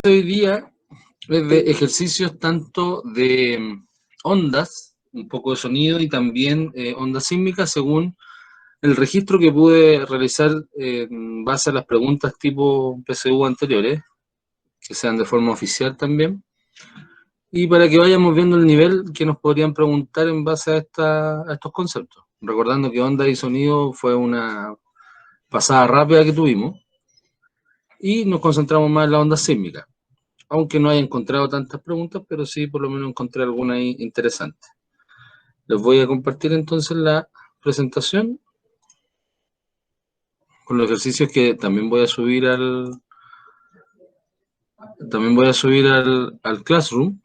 hoy día es de ejercicios tanto de ondas, un poco de sonido y también ondas sísmicas según el registro que pude realizar en base a las preguntas tipo PSU anteriores, que sean de forma oficial también, y para que vayamos viendo el nivel que nos podrían preguntar en base a estos conceptos. Recordando que onda y sonido fue una pasada rápida que tuvimos y nos concentramos más en la onda sísmica, aunque no haya encontrado tantas preguntas, pero sí por lo menos encontré alguna ahí interesante. Les voy a compartir entonces la presentación con los ejercicios que también voy a subir al Classroom.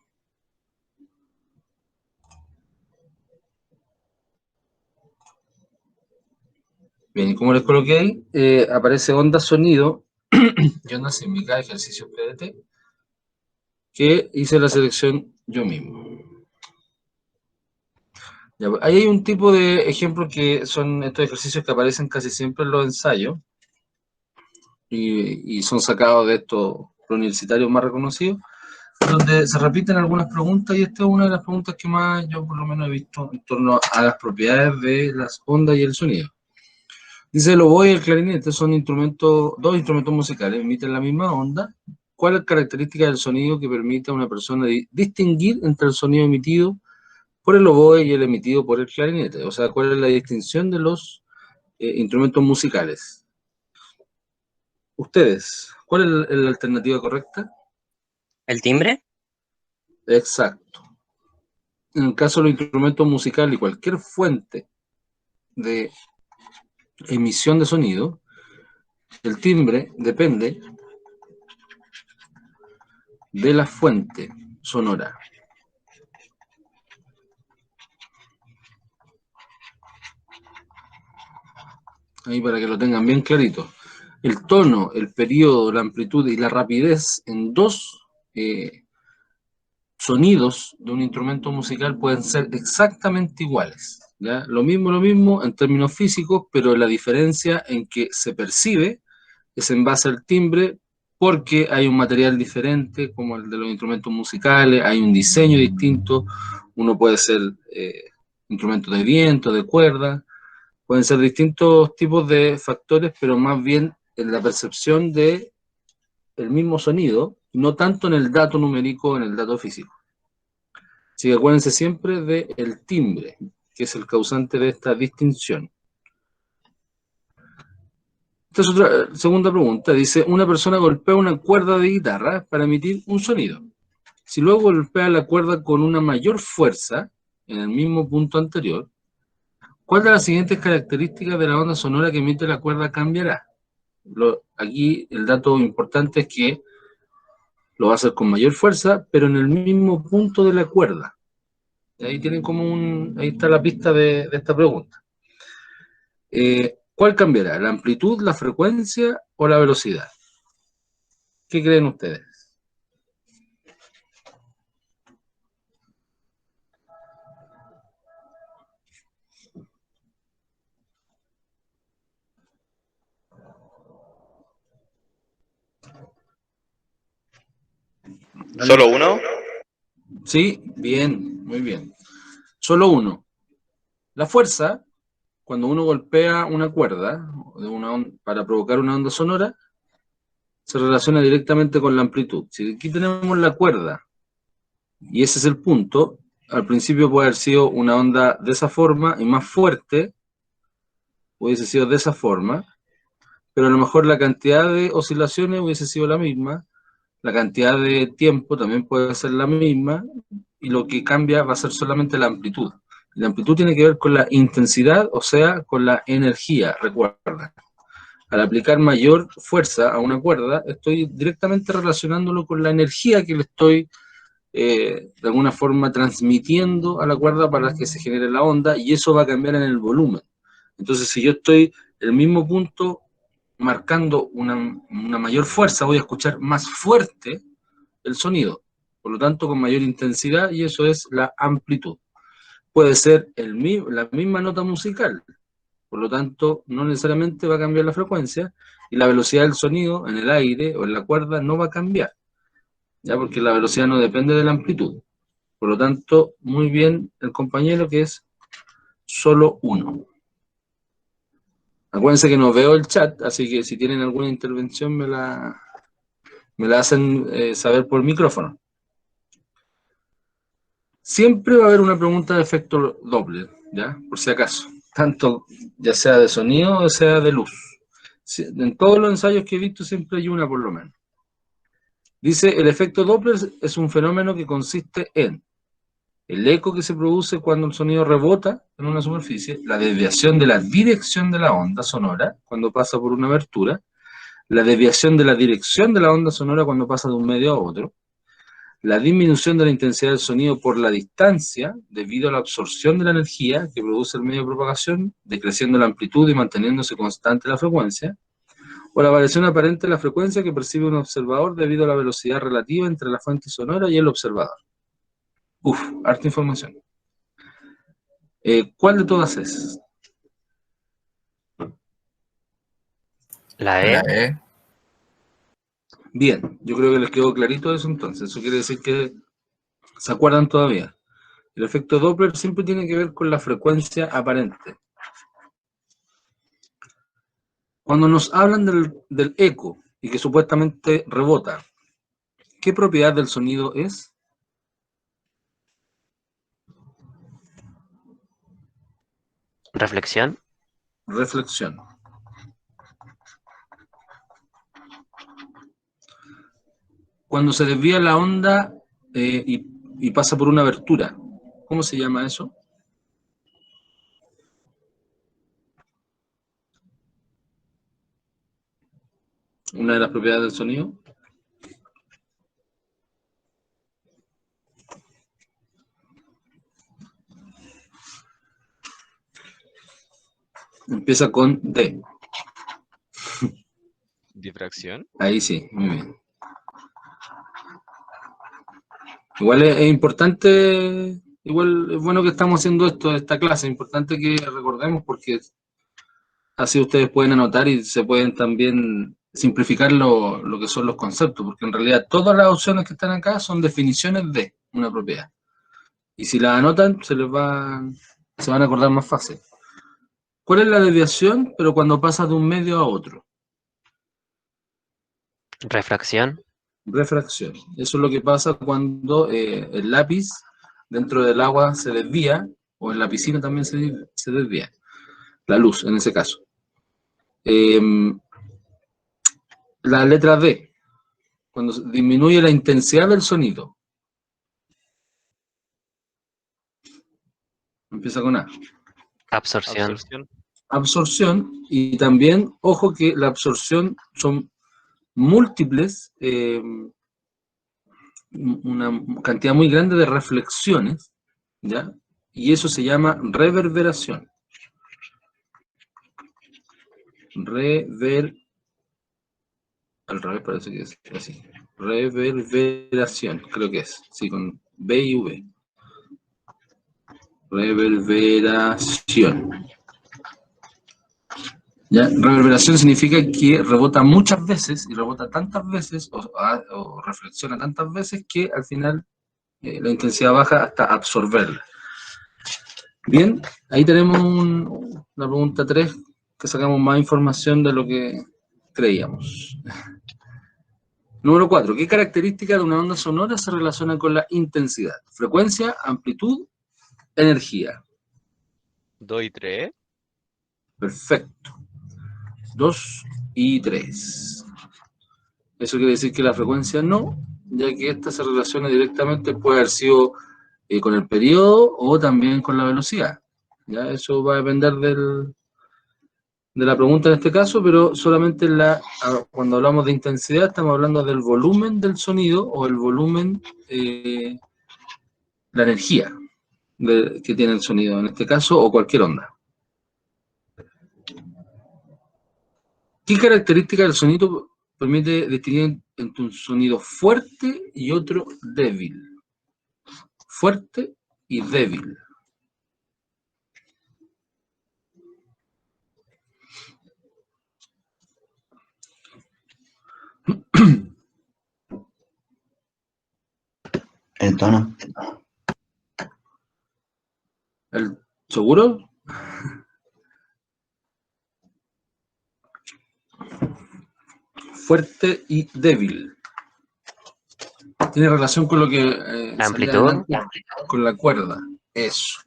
Bien, y como les coloqué ahí, aparece onda sonido y onda sísmica, ejercicios PDT, que hice la selección yo mismo. Ya, ahí hay un tipo de ejemplos que son estos ejercicios que aparecen casi siempre en los ensayos y son sacados de estos universitarios más reconocidos, donde se repiten algunas preguntas y esta es una de las preguntas que más yo por lo menos he visto en torno a las propiedades de las ondas y el sonido. Dice el oboe y el clarinete son dos instrumentos musicales, emiten la misma onda. ¿Cuál es la característica del sonido que permite a una persona distinguir entre el sonido emitido por el oboe y el emitido por el clarinete? O sea, ¿cuál es la distinción de los instrumentos musicales? Ustedes, ¿cuál es la alternativa correcta? ¿El timbre? Exacto. En el caso de los instrumentos musicales y cualquier fuente de emisión de sonido, el timbre depende de la fuente sonora. Ahí para que lo tengan bien clarito. El tono, el periodo, la amplitud y la rapidez en dos sonidos de un instrumento musical pueden ser exactamente iguales. ¿Ya? Lo mismo en términos físicos, pero la diferencia en que se percibe es en base al timbre, porque hay un material diferente, como el de los instrumentos musicales, hay un diseño distinto, uno puede ser instrumento de viento, de cuerda, pueden ser distintos tipos de factores, pero más bien en la percepción de el mismo sonido, no tanto en el dato numérico, en el dato físico. Así que acuérdense siempre del timbre, que es el causante de esta distinción. Esta es otra segunda pregunta. Dice, una persona golpea una cuerda de guitarra para emitir un sonido. Si luego golpea la cuerda con una mayor fuerza, en el mismo punto anterior, ¿cuál de las siguientes características de la onda sonora que emite la cuerda cambiará? Aquí el dato importante es que lo va a hacer con mayor fuerza, pero en el mismo punto de la cuerda. Y ahí tienen ahí está la pista de esta pregunta. ¿Cuál cambiará? ¿La amplitud, la frecuencia o la velocidad? ¿Qué creen ustedes? ¿Solo uno? Sí, bien, muy bien. Solo uno. La fuerza, cuando uno golpea una cuerda para provocar una onda sonora, se relaciona directamente con la amplitud. Si aquí tenemos la cuerda y ese es el punto, al principio puede haber sido una onda de esa forma y más fuerte, hubiese sido de esa forma, pero a lo mejor la cantidad de oscilaciones hubiese sido la misma, la cantidad de tiempo también puede ser la misma, y lo que cambia va a ser solamente la amplitud. La amplitud tiene que ver con la intensidad, o sea, con la energía, recuerda. Al aplicar mayor fuerza a una cuerda, estoy directamente relacionándolo con la energía que le estoy de alguna forma transmitiendo a la cuerda para que se genere la onda, y eso va a cambiar en el volumen. Entonces, si yo estoy en el mismo punto marcando una mayor fuerza, voy a escuchar más fuerte el sonido, por lo tanto con mayor intensidad, y eso es la amplitud. Puede ser la misma nota musical, por lo tanto no necesariamente va a cambiar la frecuencia, y la velocidad del sonido en el aire o en la cuerda no va a cambiar. ya porque la velocidad no depende de la amplitud. Por lo tanto, muy bien el compañero que es solo 1. Acuérdense que no veo el chat, así que si tienen alguna intervención me la hacen saber por micrófono. Siempre va a haber una pregunta de efecto Doppler, ¿ya? Por si acaso. Tanto ya sea de sonido o sea de luz. En todos los ensayos que he visto siempre hay una por lo menos. Dice, el efecto Doppler es un fenómeno que consiste en el eco que se produce cuando el sonido rebota en una superficie, la desviación de la dirección de la onda sonora cuando pasa por una abertura, la desviación de la dirección de la onda sonora cuando pasa de un medio a otro, la disminución de la intensidad del sonido por la distancia debido a la absorción de la energía que produce el medio de propagación, decreciendo la amplitud y manteniéndose constante la frecuencia, o la variación aparente de la frecuencia que percibe un observador debido a la velocidad relativa entre la fuente sonora y el observador. Uf, harta información. ¿Cuál de todas es? La La E. E. Bien, yo creo que les quedó clarito eso entonces. Eso quiere decir que se acuerdan todavía. El efecto Doppler siempre tiene que ver con la frecuencia aparente. Cuando nos hablan del eco y que supuestamente rebota, ¿qué propiedad del sonido es? Reflexión. Reflexión. Cuando se desvía la onda y pasa por una abertura, ¿cómo se llama eso? Una de las propiedades del sonido. Empieza con D. Difracción. Ahí sí, muy bien. Igual es importante, igual es bueno que estamos haciendo esto, esta clase, es importante que recordemos porque así ustedes pueden anotar y se pueden también simplificar lo que son los conceptos, porque en realidad todas las opciones que están acá son definiciones de una propiedad. Y si las anotan, se van a acordar más fácil. ¿Cuál es la desviación, pero cuando pasa de un medio a otro? Refracción. Refracción. Eso es lo que pasa cuando el lápiz dentro del agua se desvía, o en la piscina también se desvía. La luz, en ese caso. La letra D, cuando disminuye la intensidad del sonido. Empieza con A. Absorción. Absorción. Absorción, y también, ojo que la absorción son múltiples, una cantidad muy grande de reflexiones, ¿ya? Y eso se llama reverberación. Al revés parece que es así. Reverberación, creo que es. Sí, con B y V. Reverberación. ¿Ya? Reverberación significa que rebota muchas veces y rebota tantas veces o reflexiona tantas veces que al final la intensidad baja hasta absorberla. Bien, ahí tenemos la pregunta 3 que sacamos más información de lo que creíamos. Número 4. ¿Qué característica de una onda sonora se relaciona con la intensidad? Frecuencia, amplitud, energía. 2 y 3. Perfecto. 2 y 3. Eso quiere decir que la frecuencia no, ya que esta se relaciona directamente, puede haber sido con el periodo o también con la velocidad. ¿Ya? Eso va a depender de la pregunta en este caso, pero solamente cuando hablamos de intensidad estamos hablando del volumen del sonido o el volumen, la energía que tiene el sonido en este caso o cualquier onda. ¿Qué característica del sonido permite distinguir entre un sonido fuerte y otro débil? Fuerte y débil. El tono. ¿Seguro? Fuerte y débil. Tiene relación con lo que La salía amplitud. adelante, con la cuerda. Eso.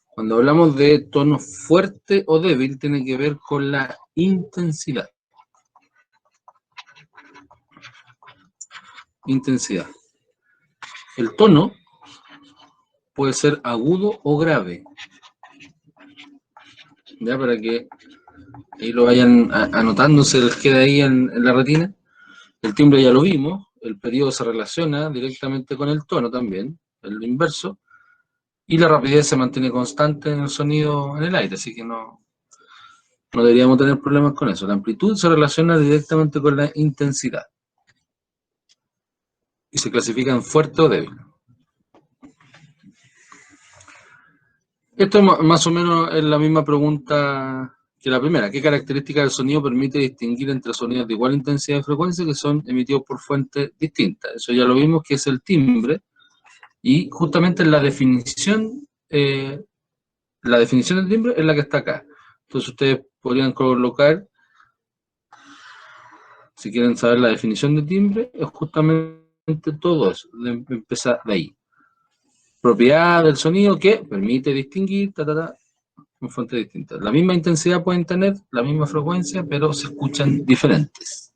Cuando hablamos de tono fuerte o débil, tiene que ver con la intensidad. Intensidad. El tono puede ser agudo o grave. Ya para que ahí lo vayan anotando, se les queda ahí en la retina. El timbre ya lo vimos, el periodo se relaciona directamente con el tono también, el inverso, y la rapidez se mantiene constante en el sonido en el aire, así que no deberíamos tener problemas con eso. La amplitud se relaciona directamente con la intensidad y se clasifica en fuerte o débil. Esto más o menos es la misma pregunta que la primera. ¿Qué característica del sonido permite distinguir entre sonidos de igual intensidad y frecuencia que son emitidos por fuentes distintas? Eso ya lo vimos, que es el timbre. Y justamente la definición del timbre es la que está acá. Entonces ustedes podrían colocar, si quieren saber la definición de timbre, es justamente todo eso, empezar de ahí. Propiedad del sonido que permite distinguir, con fuentes distintas. La misma intensidad pueden tener, la misma frecuencia, pero se escuchan diferentes.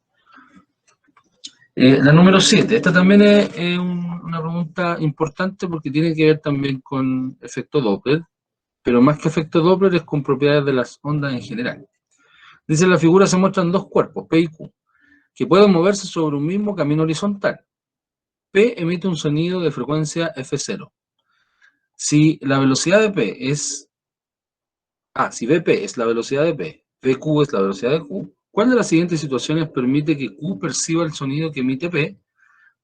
La número 7, esta también es una pregunta importante porque tiene que ver también con efecto Doppler, pero más que efecto Doppler es con propiedades de las ondas en general. Dice, en la figura se muestran dos cuerpos, P y Q, que pueden moverse sobre un mismo camino horizontal. P emite un sonido de frecuencia F0. Si la velocidad de P es... si Vp es la velocidad de P, Vq es la velocidad de Q, ¿cuál de las siguientes situaciones permite que Q perciba el sonido que emite P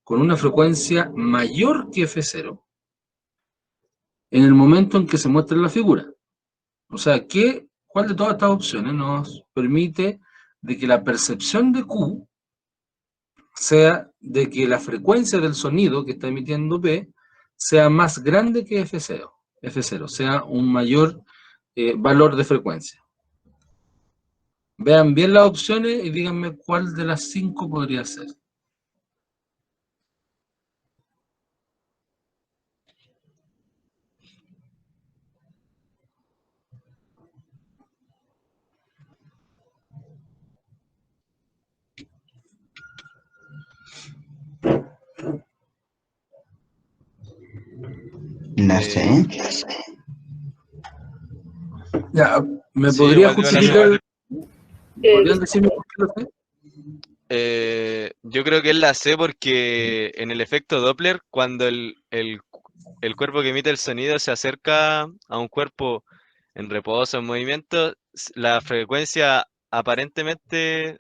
con una frecuencia mayor que F0 en el momento en que se muestra en la figura? O sea, ¿cuál de todas estas opciones nos permite de que la percepción de Q sea de que la frecuencia del sonido que está emitiendo P sea más grande que F0, sea un mayor valor de frecuencia? Vean bien las opciones y díganme cuál de las 5 podría ser. No sé. Ya, ¿me Sí, podría igual digo la justificar? C. ¿Podrían decirme por qué lo sé? Yo creo que es la C porque en el efecto Doppler, cuando el cuerpo que emite el sonido se acerca a un cuerpo en reposo, en movimiento, la frecuencia aparentemente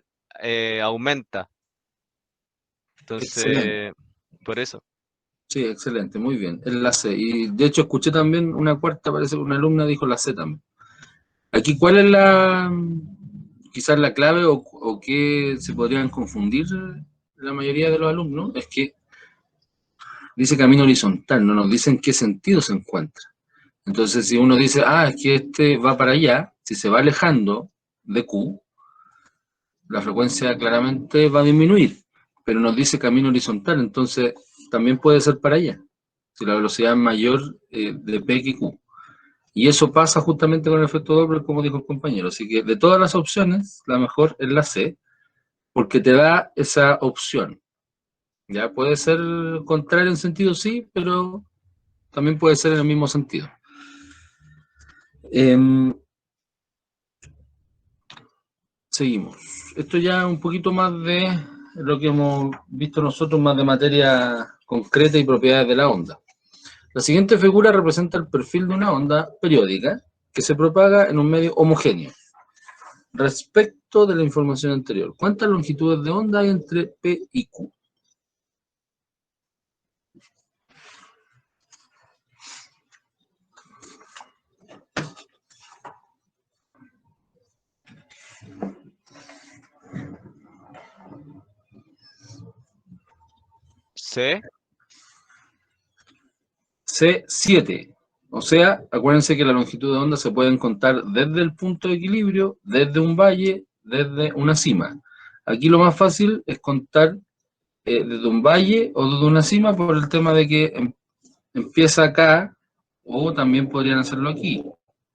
aumenta. Excelente. Entonces, por eso. Sí, excelente, muy bien. Es la C. Y de hecho escuché también una cuarta, parece que una alumna dijo la C también. Aquí, ¿cuál es quizás la clave o qué se podrían confundir la mayoría de los alumnos? Es que dice camino horizontal, no nos dicen qué sentido se encuentra. Entonces, si uno dice, es que este va para allá, si se va alejando de Q, la frecuencia claramente va a disminuir, pero nos dice camino horizontal, entonces también puede ser para allá, si la velocidad es mayor de P que Q. Y eso pasa justamente con el efecto Doppler, como dijo el compañero. Así que de todas las opciones, la mejor es la C, porque te da esa opción. Ya puede ser contrario en sentido sí, pero también puede ser en el mismo sentido. Seguimos. Esto ya un poquito más de lo que hemos visto nosotros, más de materia concreta y propiedades de la onda. La siguiente figura representa el perfil de una onda periódica que se propaga en un medio homogéneo. Respecto de la información anterior, ¿cuántas longitudes de onda hay entre P y Q? C. C7. O sea, acuérdense que la longitud de onda se pueden contar desde el punto de equilibrio, desde un valle, desde una cima. Aquí lo más fácil es contar desde un valle o desde una cima por el tema de que empieza acá o también podrían hacerlo aquí.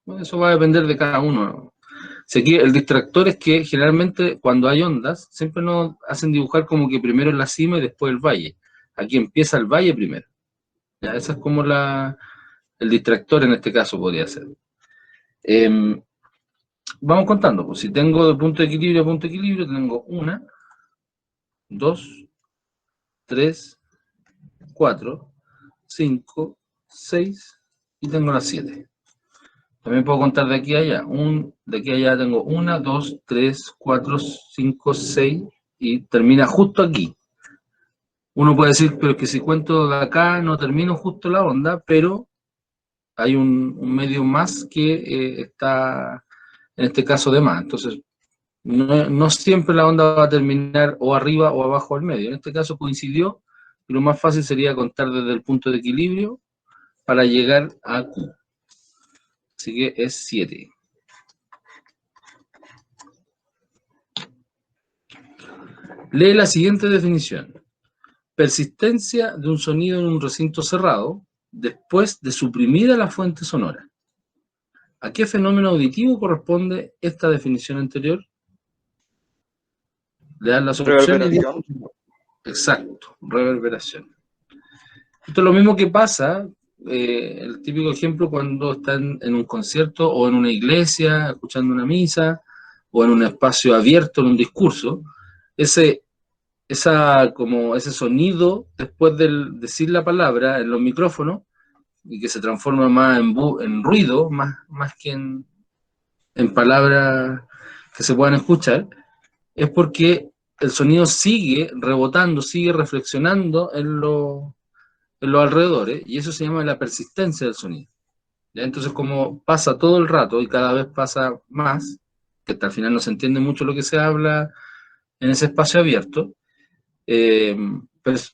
Bueno, eso va a depender de cada uno. Si aquí el distractor es que generalmente cuando hay ondas siempre nos hacen dibujar como que primero es la cima y después el valle. Aquí empieza el valle primero. ¿Ya? Esa es como el distractor en este caso podría ser. Vamos contando, pues si tengo de punto de equilibrio a punto de equilibrio, tengo 1, 2, 3, 4, 5, 6 y tengo las 7. También puedo contar de aquí a allá. De aquí a allá tengo 1, 2, 3, 4, 5, 6 y termina justo aquí. Uno puede decir, pero que si cuento de acá no termino justo la onda, pero hay un medio más que está, en este caso, de más. Entonces, no siempre la onda va a terminar o arriba o abajo al medio. En este caso coincidió y lo más fácil sería contar desde el punto de equilibrio para llegar a Q. Así que es 7. Lee la siguiente definición. Persistencia de un sonido en un recinto cerrado después de suprimida la fuente sonora. ¿A qué fenómeno auditivo corresponde esta definición anterior? Le dan las opciones. Exacto, reverberación. Esto es lo mismo que pasa, el típico ejemplo cuando están en un concierto o en una iglesia, escuchando una misa, o en un espacio abierto, en un discurso, ese sonido después de decir la palabra en los micrófonos, y que se transforma más en ruido, más que en palabras que se puedan escuchar, es porque el sonido sigue rebotando, sigue reflexionando en los alrededores, y eso se llama la persistencia del sonido. ¿Ya? Entonces, como pasa todo el rato y cada vez pasa más, que hasta al final no se entiende mucho lo que se habla en ese espacio abierto,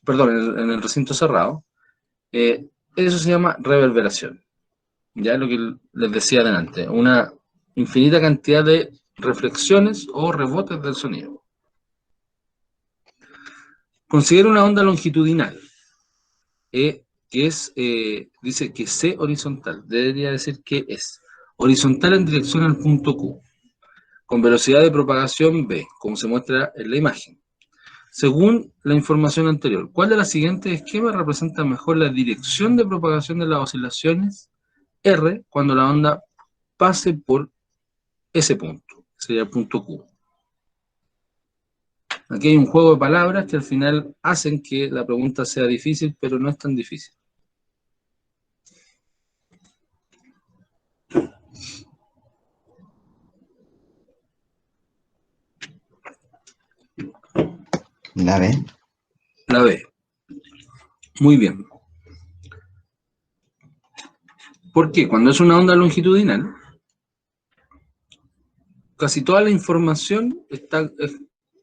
perdón, en el recinto cerrado, eso se llama reverberación. Ya lo que les decía adelante, una infinita cantidad de reflexiones o rebotes del sonido. Considera una onda longitudinal, que es, dice que C horizontal, debería decir que es horizontal en dirección al punto Q, con velocidad de propagación V, como se muestra en la imagen. Según la información anterior, ¿cuál de los siguientes esquemas representa mejor la dirección de propagación de las oscilaciones R cuando la onda pase por ese punto? Sería el punto Q. Aquí hay un juego de palabras que al final hacen que la pregunta sea difícil, pero no es tan difícil. La B. La B. Muy bien. ¿Por qué? Cuando es una onda longitudinal, casi toda la información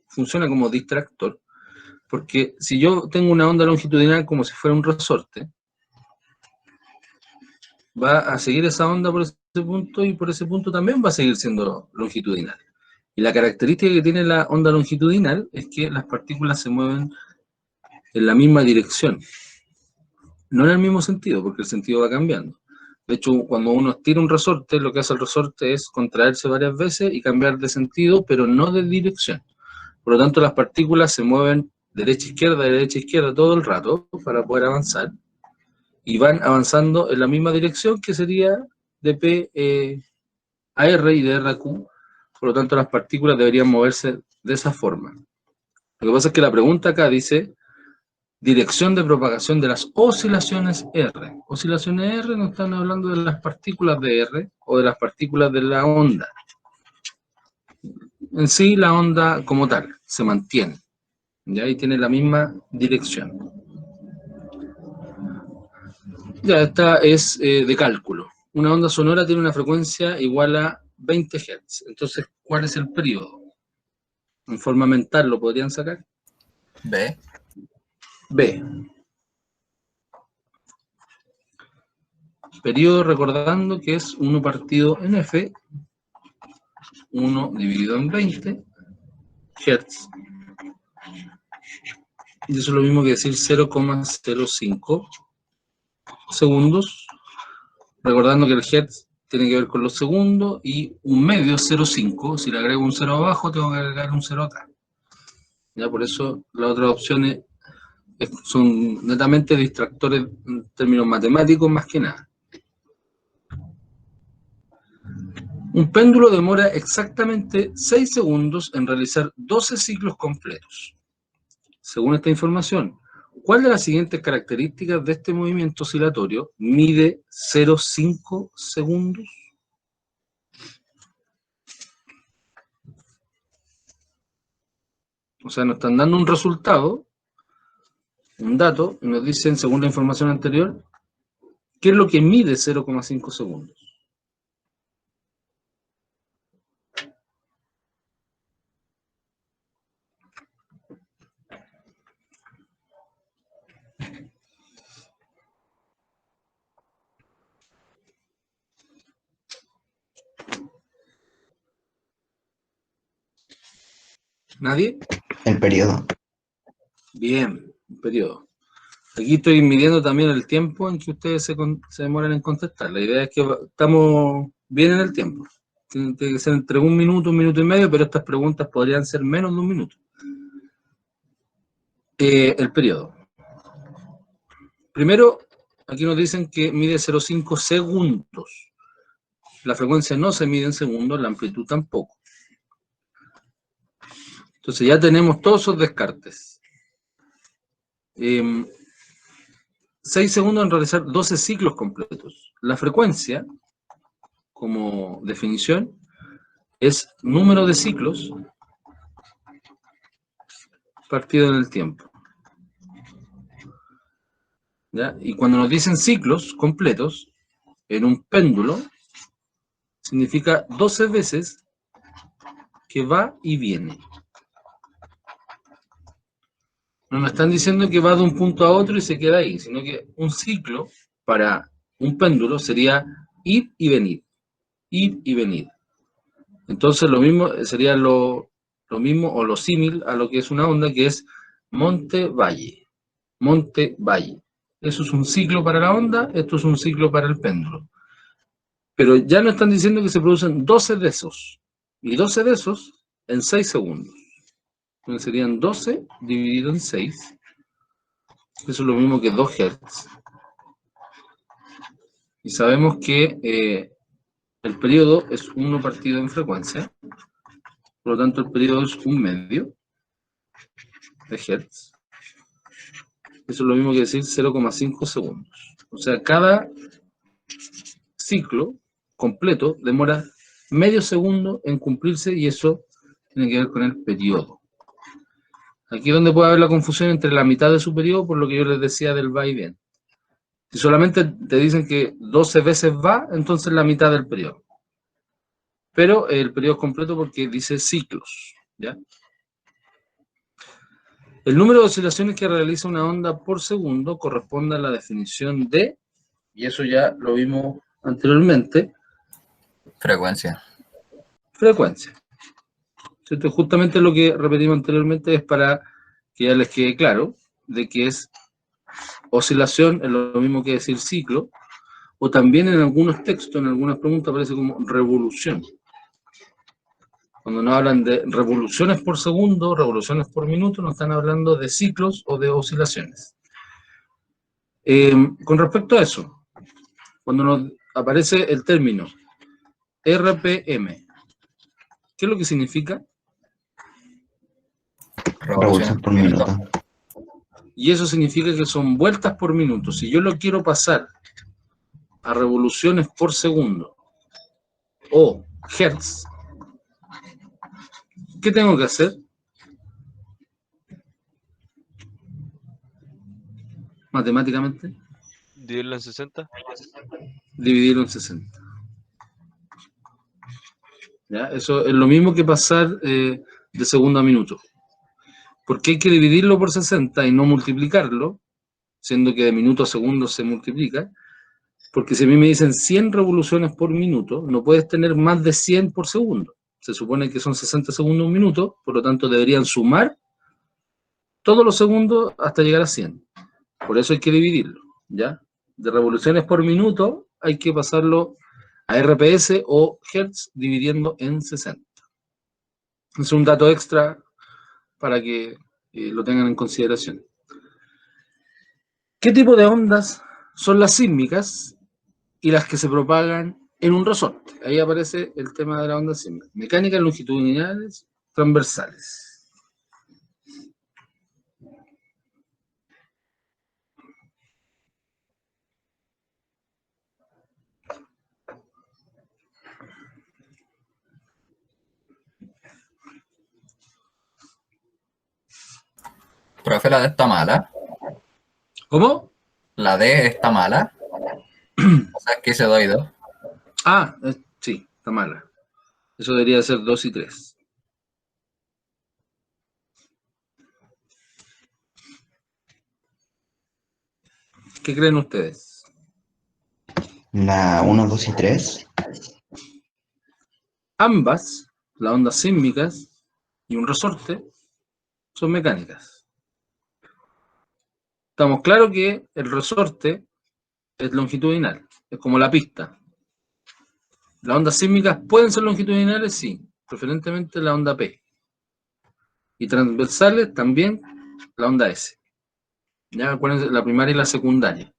funciona como distractor, porque si yo tengo una onda longitudinal como si fuera un resorte, va a seguir esa onda por ese punto y por ese punto también va a seguir siendo longitudinal. Y la característica que tiene la onda longitudinal es que las partículas se mueven en la misma dirección, no en el mismo sentido, porque el sentido va cambiando. De hecho, cuando uno estira un resorte, lo que hace el resorte es contraerse varias veces y cambiar de sentido, pero no de dirección. Por lo tanto, las partículas se mueven derecha, izquierda todo el rato para poder avanzar, y van avanzando en la misma dirección que sería de P a R y de R a Q. Por lo tanto, las partículas deberían moverse de esa forma. Lo que pasa es que la pregunta acá dice dirección de propagación de las oscilaciones R. Oscilaciones R no están hablando de las partículas de R o de las partículas de la onda. En sí, la onda como tal se mantiene. Ya, y tiene la misma dirección. Ya, esta es de cálculo. Una onda sonora tiene una frecuencia igual a 20 Hz. Entonces, ¿cuál es el periodo? En forma mental, ¿lo podrían sacar? B. B. periodo, recordando que es 1 partido en F, 1 dividido en 20 Hz. Y eso es lo mismo que decir 0,05 segundos, recordando que el Hertz tiene que ver con los segundos y un medio es 0,5. Si le agrego un 0 abajo, tengo que agregar un 0 acá. Ya, por eso las otras opciones son netamente distractores en términos matemáticos más que nada. Un péndulo demora exactamente 6 segundos en realizar 12 ciclos completos. Según esta información, ¿cuál de las siguientes características de este movimiento oscilatorio mide 0,5 segundos? O sea, nos están dando un resultado, un dato, y nos dicen, según la información anterior, ¿qué es lo que mide 0,5 segundos? ¿Nadie? El periodo. Bien, un periodo. Aquí estoy midiendo también el tiempo en que ustedes se demoran en contestar. La idea es que estamos bien en el tiempo. Tiene que ser entre 1 minuto, 1 minuto y medio, pero estas preguntas podrían ser menos de 1 minuto. El periodo. Primero, aquí nos dicen que mide 0,5 segundos. La frecuencia no se mide en segundos, la amplitud tampoco. Entonces ya tenemos todos esos descartes. 6 segundos en realizar 12 ciclos completos. La frecuencia, como definición, es número de ciclos partido en el tiempo. ¿Ya? Y cuando nos dicen ciclos completos, en un péndulo, significa 12 veces que va y viene. No nos están diciendo que va de un punto a otro y se queda ahí, sino que un ciclo para un péndulo sería ir y venir. Ir y venir. Entonces lo mismo sería lo mismo o lo símil a lo que es una onda, que es monte-valle. Monte-valle. Eso es un ciclo para la onda, esto es un ciclo para el péndulo. Pero ya nos están diciendo que se producen 12 de esos. Y 12 de esos en 6 segundos. Entonces serían 12 dividido en 6. Eso es lo mismo que 2 Hz. Y sabemos que el periodo es 1 partido en frecuencia. Por lo tanto, el periodo es 1 medio de Hz. Eso es lo mismo que decir 0,5 segundos. O sea, cada ciclo completo demora medio segundo en cumplirse y eso tiene que ver con el periodo. Aquí es donde puede haber la confusión entre la mitad de su periodo, por lo que yo les decía del va y viene. Si solamente te dicen que 12 veces va, entonces la mitad del periodo. Pero el periodo es completo porque dice ciclos, ¿ya? El número de oscilaciones que realiza una onda por segundo corresponde a la definición de, y eso ya lo vimos anteriormente, Frecuencia. frecuencia. Entonces, justamente lo que repetimos anteriormente es para que ya les quede claro de que es oscilación, es lo mismo que decir ciclo, o también en algunos textos, en algunas preguntas aparece como revolución. Cuando nos hablan de revoluciones por segundo, revoluciones por minuto, nos están hablando de ciclos o de oscilaciones. Con respecto a eso, cuando nos aparece el término RPM, ¿qué es lo que significa? Revolución por minuto. Y eso significa que son vueltas por minuto. Si yo lo quiero pasar a revoluciones por segundo o hertz, ¿qué tengo que hacer? Matemáticamente. Dividirlo en 60. Dividirlo en 60. ¿Ya? Eso es lo mismo que pasar de segundo a minuto. Porque hay que dividirlo por 60 y no multiplicarlo, siendo que de minuto a segundo se multiplica, Porque si a mí me dicen 100 revoluciones por minuto, no puedes tener más de 100 por segundo. Se supone que son 60 segundos un minuto, por lo tanto deberían sumar todos los segundos hasta llegar a 100. Por eso hay que dividirlo, ¿ya? De revoluciones por minuto hay que pasarlo a RPS o Hertz dividiendo en 60. Es un dato extra para que lo tengan en consideración. ¿Qué tipo de ondas son las sísmicas y las que se propagan en un resorte? Ahí aparece el tema de la onda sísmica. Mecánicas longitudinales, transversales. Profe, la D está mala. ¿Cómo? La D está mala. O sea, que se doy 2. Ah, sí, está mala. Eso debería ser 2 y 3. ¿Qué creen ustedes? La 1, 2 y 3. Ambas, las ondas sísmicas y un resorte, son mecánicas. Estamos claros que el resorte es longitudinal, es como la pista. Las ondas sísmicas pueden ser longitudinales, sí, preferentemente la onda P. Y transversales también la onda S. Ya acuérdense, la primaria y la secundaria.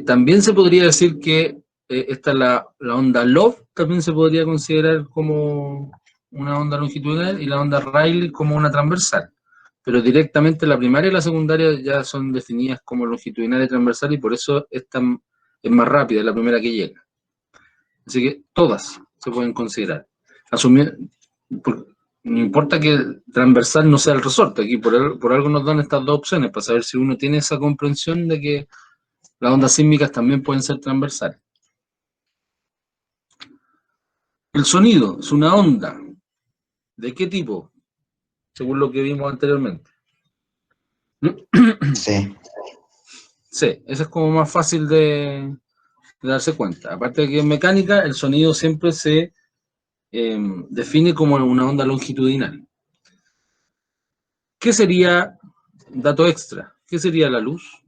También se podría decir que esta es la onda Love, también se podría considerar como una onda longitudinal y la onda Rayleigh como una transversal. Pero directamente la primaria y la secundaria ya son definidas como longitudinal y transversal y por eso esta es más rápida, es la primera que llega. Así que todas se pueden considerar. No importa que transversal no sea el resorte, aquí por algo nos dan estas dos opciones, para saber si uno tiene esa comprensión de que las ondas sísmicas también pueden ser transversales. El sonido es una onda. ¿De qué tipo? Según lo que vimos anteriormente. Sí. Sí, eso es como más fácil de darse cuenta. Aparte de que en mecánica, el sonido siempre se define como una onda longitudinal. ¿Qué sería, dato extra, qué sería la luz?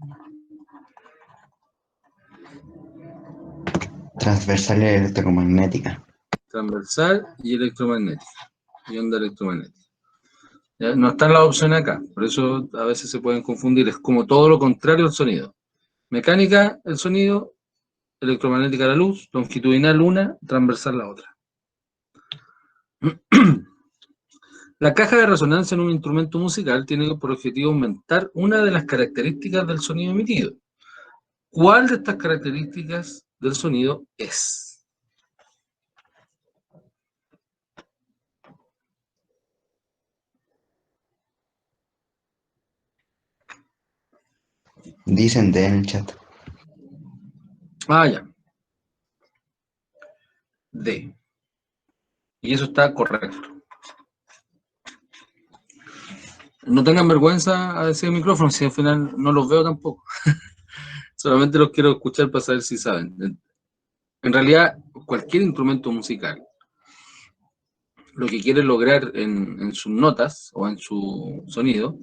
Transversal electromagnética. Transversal y electromagnética. Y onda electromagnética. ¿Ya? No están las opciones acá, por eso a veces se pueden confundir. Es como todo lo contrario al sonido. Mecánica, el sonido, electromagnética, la luz, longitudinal una, transversal la otra. La caja de resonancia en un instrumento musical tiene por objetivo aumentar una de las características del sonido emitido. ¿Cuál de estas características del sonido es? Dicen D en el chat. Ah, ya. D. Y eso está correcto. No tengan vergüenza a decir el micrófono, si al final no los veo tampoco. Solamente los quiero escuchar para saber si saben. En realidad, cualquier instrumento musical, lo que quiere lograr en sus notas o en su sonido,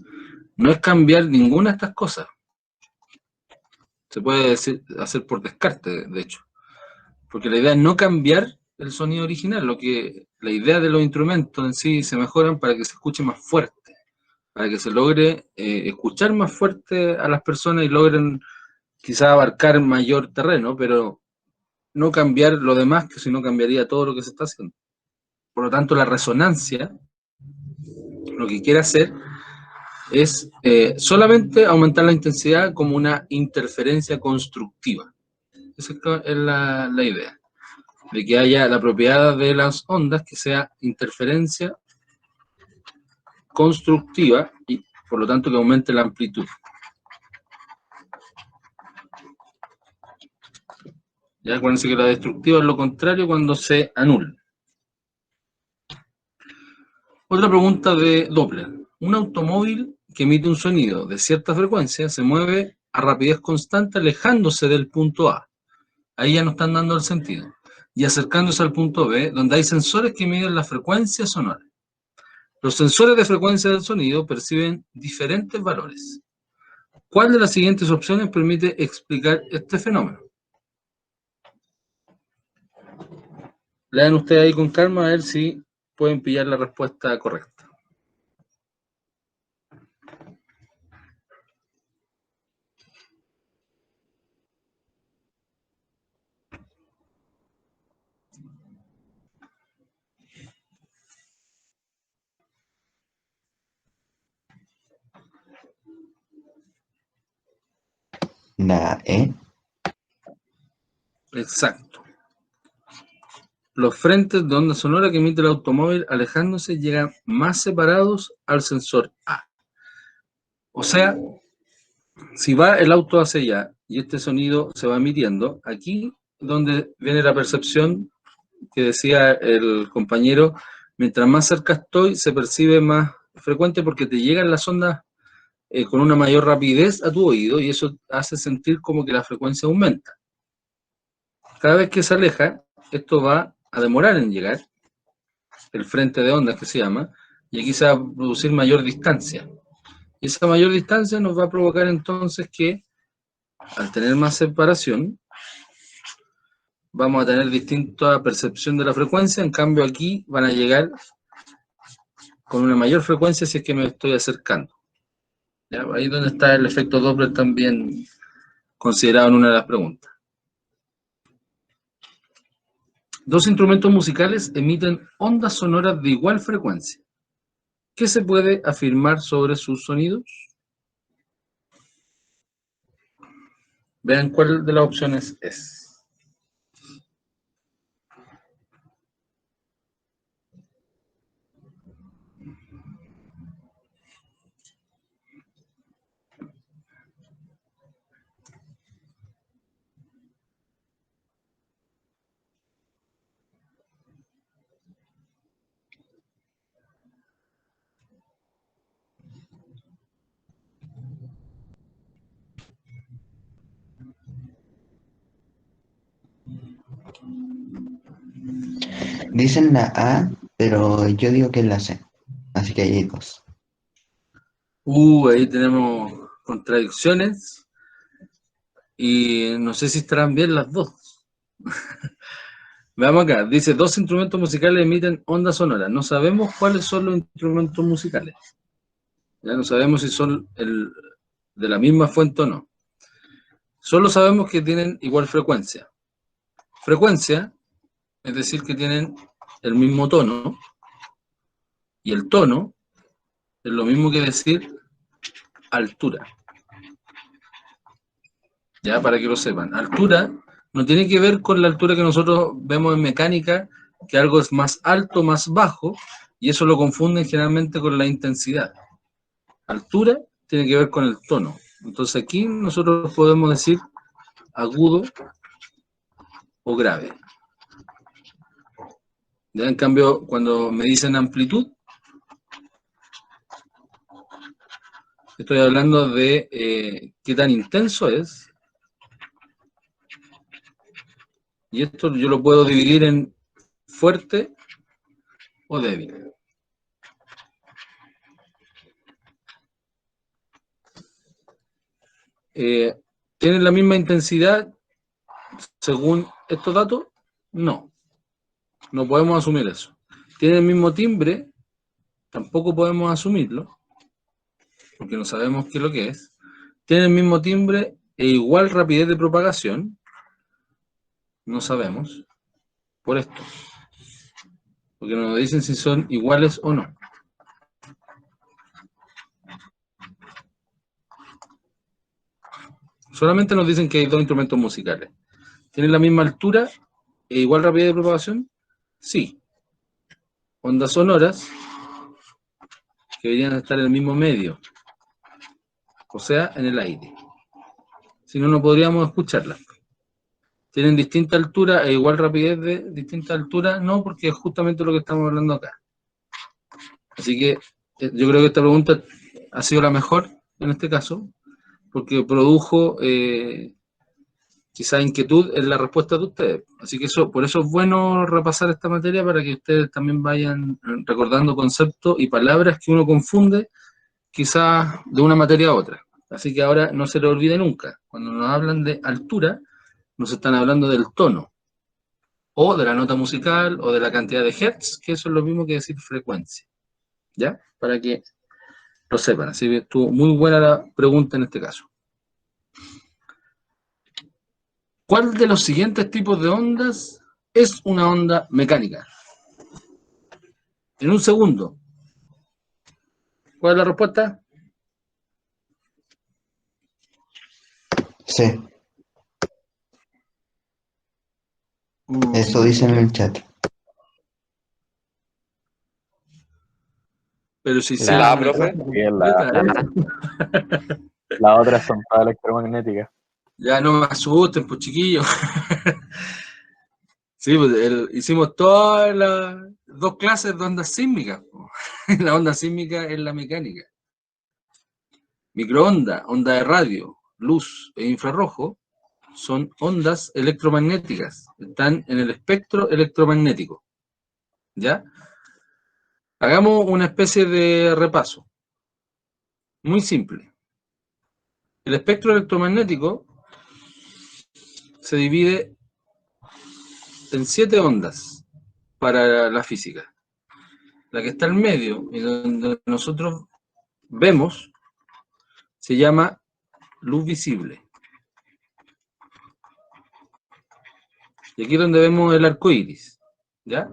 no es cambiar ninguna de estas cosas. Se puede hacer por descarte, de hecho. Porque la idea es no cambiar el sonido original. La idea de los instrumentos en sí se mejoran para que se escuche más fuerte, para que se logre escuchar más fuerte a las personas y logren quizás abarcar mayor terreno, pero no cambiar lo demás, que si no cambiaría todo lo que se está haciendo. Por lo tanto, la resonancia lo que quiere hacer es solamente aumentar la intensidad como una interferencia constructiva. Esa es la idea, de que haya la propiedad de las ondas que sea interferencia constructiva y por lo tanto que aumente la amplitud. Ya acuérdense que la destructiva es lo contrario cuando se anula. Otra pregunta de Doppler. Un automóvil que emite un sonido de cierta frecuencia se mueve a rapidez constante alejándose del punto A. Ahí ya no están dando el sentido. Y acercándose al punto B, donde hay sensores que miden la frecuencia sonora. Los sensores de frecuencia del sonido perciben diferentes valores. ¿Cuál de las siguientes opciones permite explicar este fenómeno? Lean ustedes ahí con calma a ver si pueden pillar la respuesta correcta. La E. Exacto. Los frentes de onda sonora que emite el automóvil alejándose llegan más separados al sensor A. O sea, si va el auto hacia allá y este sonido se va emitiendo, aquí donde viene la percepción que decía el compañero, mientras más cerca estoy se percibe más frecuente porque te llegan las ondas con una mayor rapidez a tu oído y eso hace sentir como que la frecuencia aumenta. Cada vez que se aleja, esto va a demorar en llegar, el frente de ondas que se llama, y aquí se va a producir mayor distancia. Y esa mayor distancia nos va a provocar entonces que, al tener más separación, vamos a tener distinta percepción de la frecuencia, en cambio aquí van a llegar con una mayor frecuencia si es que me estoy acercando. ¿Ya? Ahí es donde está el efecto Doppler también considerado en una de las preguntas. Dos instrumentos musicales emiten ondas sonoras de igual frecuencia. ¿Qué se puede afirmar sobre sus sonidos? Vean cuál de las opciones es. Dicen la A, pero yo digo que es la C. Así que ahí hay dos. Ahí tenemos contradicciones y no sé si estarán bien las dos. Veamos acá, dice, dos instrumentos musicales emiten ondas sonoras. No sabemos cuáles son los instrumentos musicales. Ya no sabemos si son de la misma fuente o no. Solo sabemos que tienen igual frecuencia. Frecuencia, es decir, que tienen el mismo tono, y el tono es lo mismo que decir altura. Ya, para que lo sepan. Altura no tiene que ver con la altura que nosotros vemos en mecánica, que algo es más alto, más bajo, y eso lo confunden generalmente con la intensidad. Altura tiene que ver con el tono. Entonces aquí nosotros podemos decir agudo o grave. Ya, en cambio, cuando me dicen amplitud, estoy hablando de qué tan intenso es. Y esto yo lo puedo dividir en fuerte o débil. ¿Tienen la misma intensidad según estos datos? No. No podemos asumir eso. ¿Tienen el mismo timbre? Tampoco podemos asumirlo, porque no sabemos qué es lo que es. ¿Tienen el mismo timbre e igual rapidez de propagación? No sabemos. Por esto. Porque no nos dicen si son iguales o no. Solamente nos dicen que hay dos instrumentos musicales. ¿Tienen la misma altura e igual rapidez de propagación? Sí. Ondas sonoras que deberían estar en el mismo medio, o sea, en el aire. Si no, no podríamos escucharlas. ¿Tienen distinta altura e igual rapidez de distinta altura? No, porque es justamente lo que estamos hablando acá. Así que yo creo que esta pregunta ha sido la mejor en este caso, porque produjo quizá inquietud en la respuesta de ustedes. Así que por eso es bueno repasar esta materia para que ustedes también vayan recordando conceptos y palabras que uno confunde quizás de una materia a otra. Así que ahora no se le olvide nunca, cuando nos hablan de altura, nos están hablando del tono, o de la nota musical, o de la cantidad de hertz, que eso es lo mismo que decir frecuencia. ¿Ya? Para que lo sepan. Así que estuvo muy buena la pregunta en este caso. ¿Cuál de los siguientes tipos de ondas es una onda mecánica? En un segundo. ¿Cuál es la respuesta? Sí, eso dicen en el chat. Pero si La- hiciera La, una profe. clase Sí, es completa, las otras son todas electromagnéticas. Ya no me asusten, pues chiquillos. Sí, pues hicimos todas las 2 clases de ondas sísmicas. Po. La onda sísmica es la mecánica. Microonda, onda de radio, luz e infrarrojo son ondas electromagnéticas. Están en el espectro electromagnético. ¿Ya? Hagamos una especie de repaso. Muy simple. El espectro electromagnético se divide en 7 ondas para la física. La que está en medio y donde nosotros vemos se llama luz visible. Y aquí es donde vemos el arco iris, ¿ya?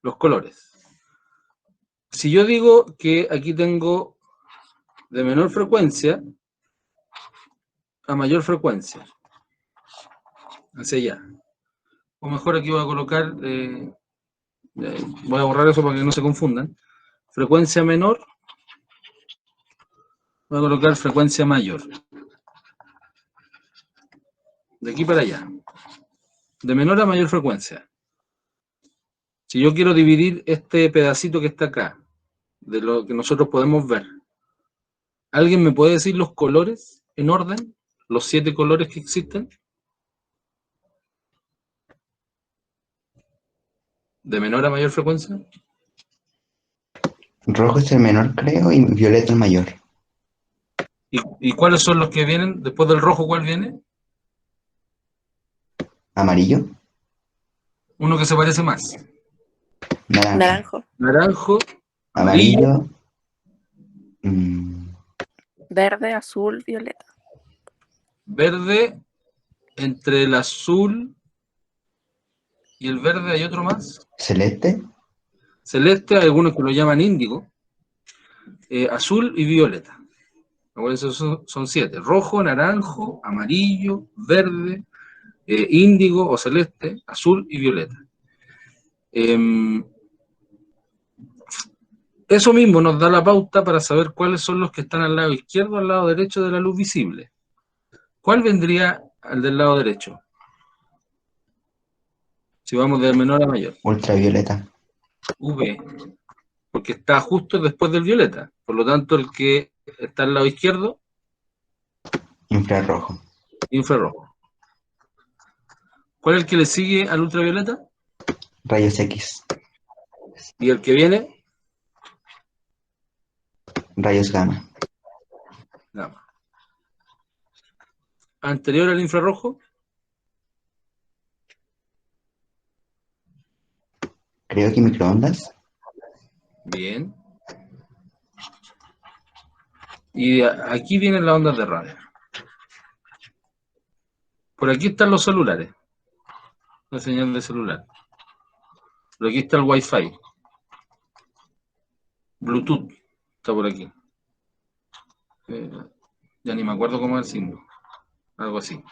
Los colores. Si yo digo que aquí tengo de menor frecuencia a mayor frecuencia, hacia allá. O mejor aquí voy a colocar, voy a borrar eso para que no se confundan. Frecuencia menor, voy a colocar frecuencia mayor. De aquí para allá. De menor a mayor frecuencia. Si yo quiero dividir este pedacito que está acá, de lo que nosotros podemos ver, ¿alguien me puede decir los colores en orden? ¿Los 7 colores que existen? ¿De menor a mayor frecuencia? Rojo es el menor, creo, y violeta el mayor. ¿Y cuáles son los que vienen? Después del rojo, ¿cuál viene? Amarillo, Uno que se parece más. naranja, Naranjo, Naranjo, amarillo, amarillo, verde, azul, violeta. verde, entre el azul y el verde hay otro más. celeste, Celeste, hay algunos que lo llaman índigo. Azul y violeta. Esos son 7. Rojo, naranjo, amarillo, verde, índigo o celeste, azul y violeta. Eso mismo nos da la pauta para saber cuáles son los que están al lado izquierdo, al lado derecho de la luz visible. ¿Cuál vendría al del lado derecho? Si vamos de menor a mayor. ultravioleta, V, porque está justo después del violeta. Por lo tanto, el que está al lado izquierdo, infrarrojo, infrarrojo. ¿Cuál es el que le sigue al ultravioleta? rayos X, Y el que viene, rayos gamma, gamma. Anterior al infrarrojo, creo que microondas, bien. Y aquí vienen las ondas de radio. Por aquí están los celulares. La señal de celular. Por aquí está el Wi-Fi. Bluetooth está por aquí. Ya ni me acuerdo cómo es el signo. Algo así.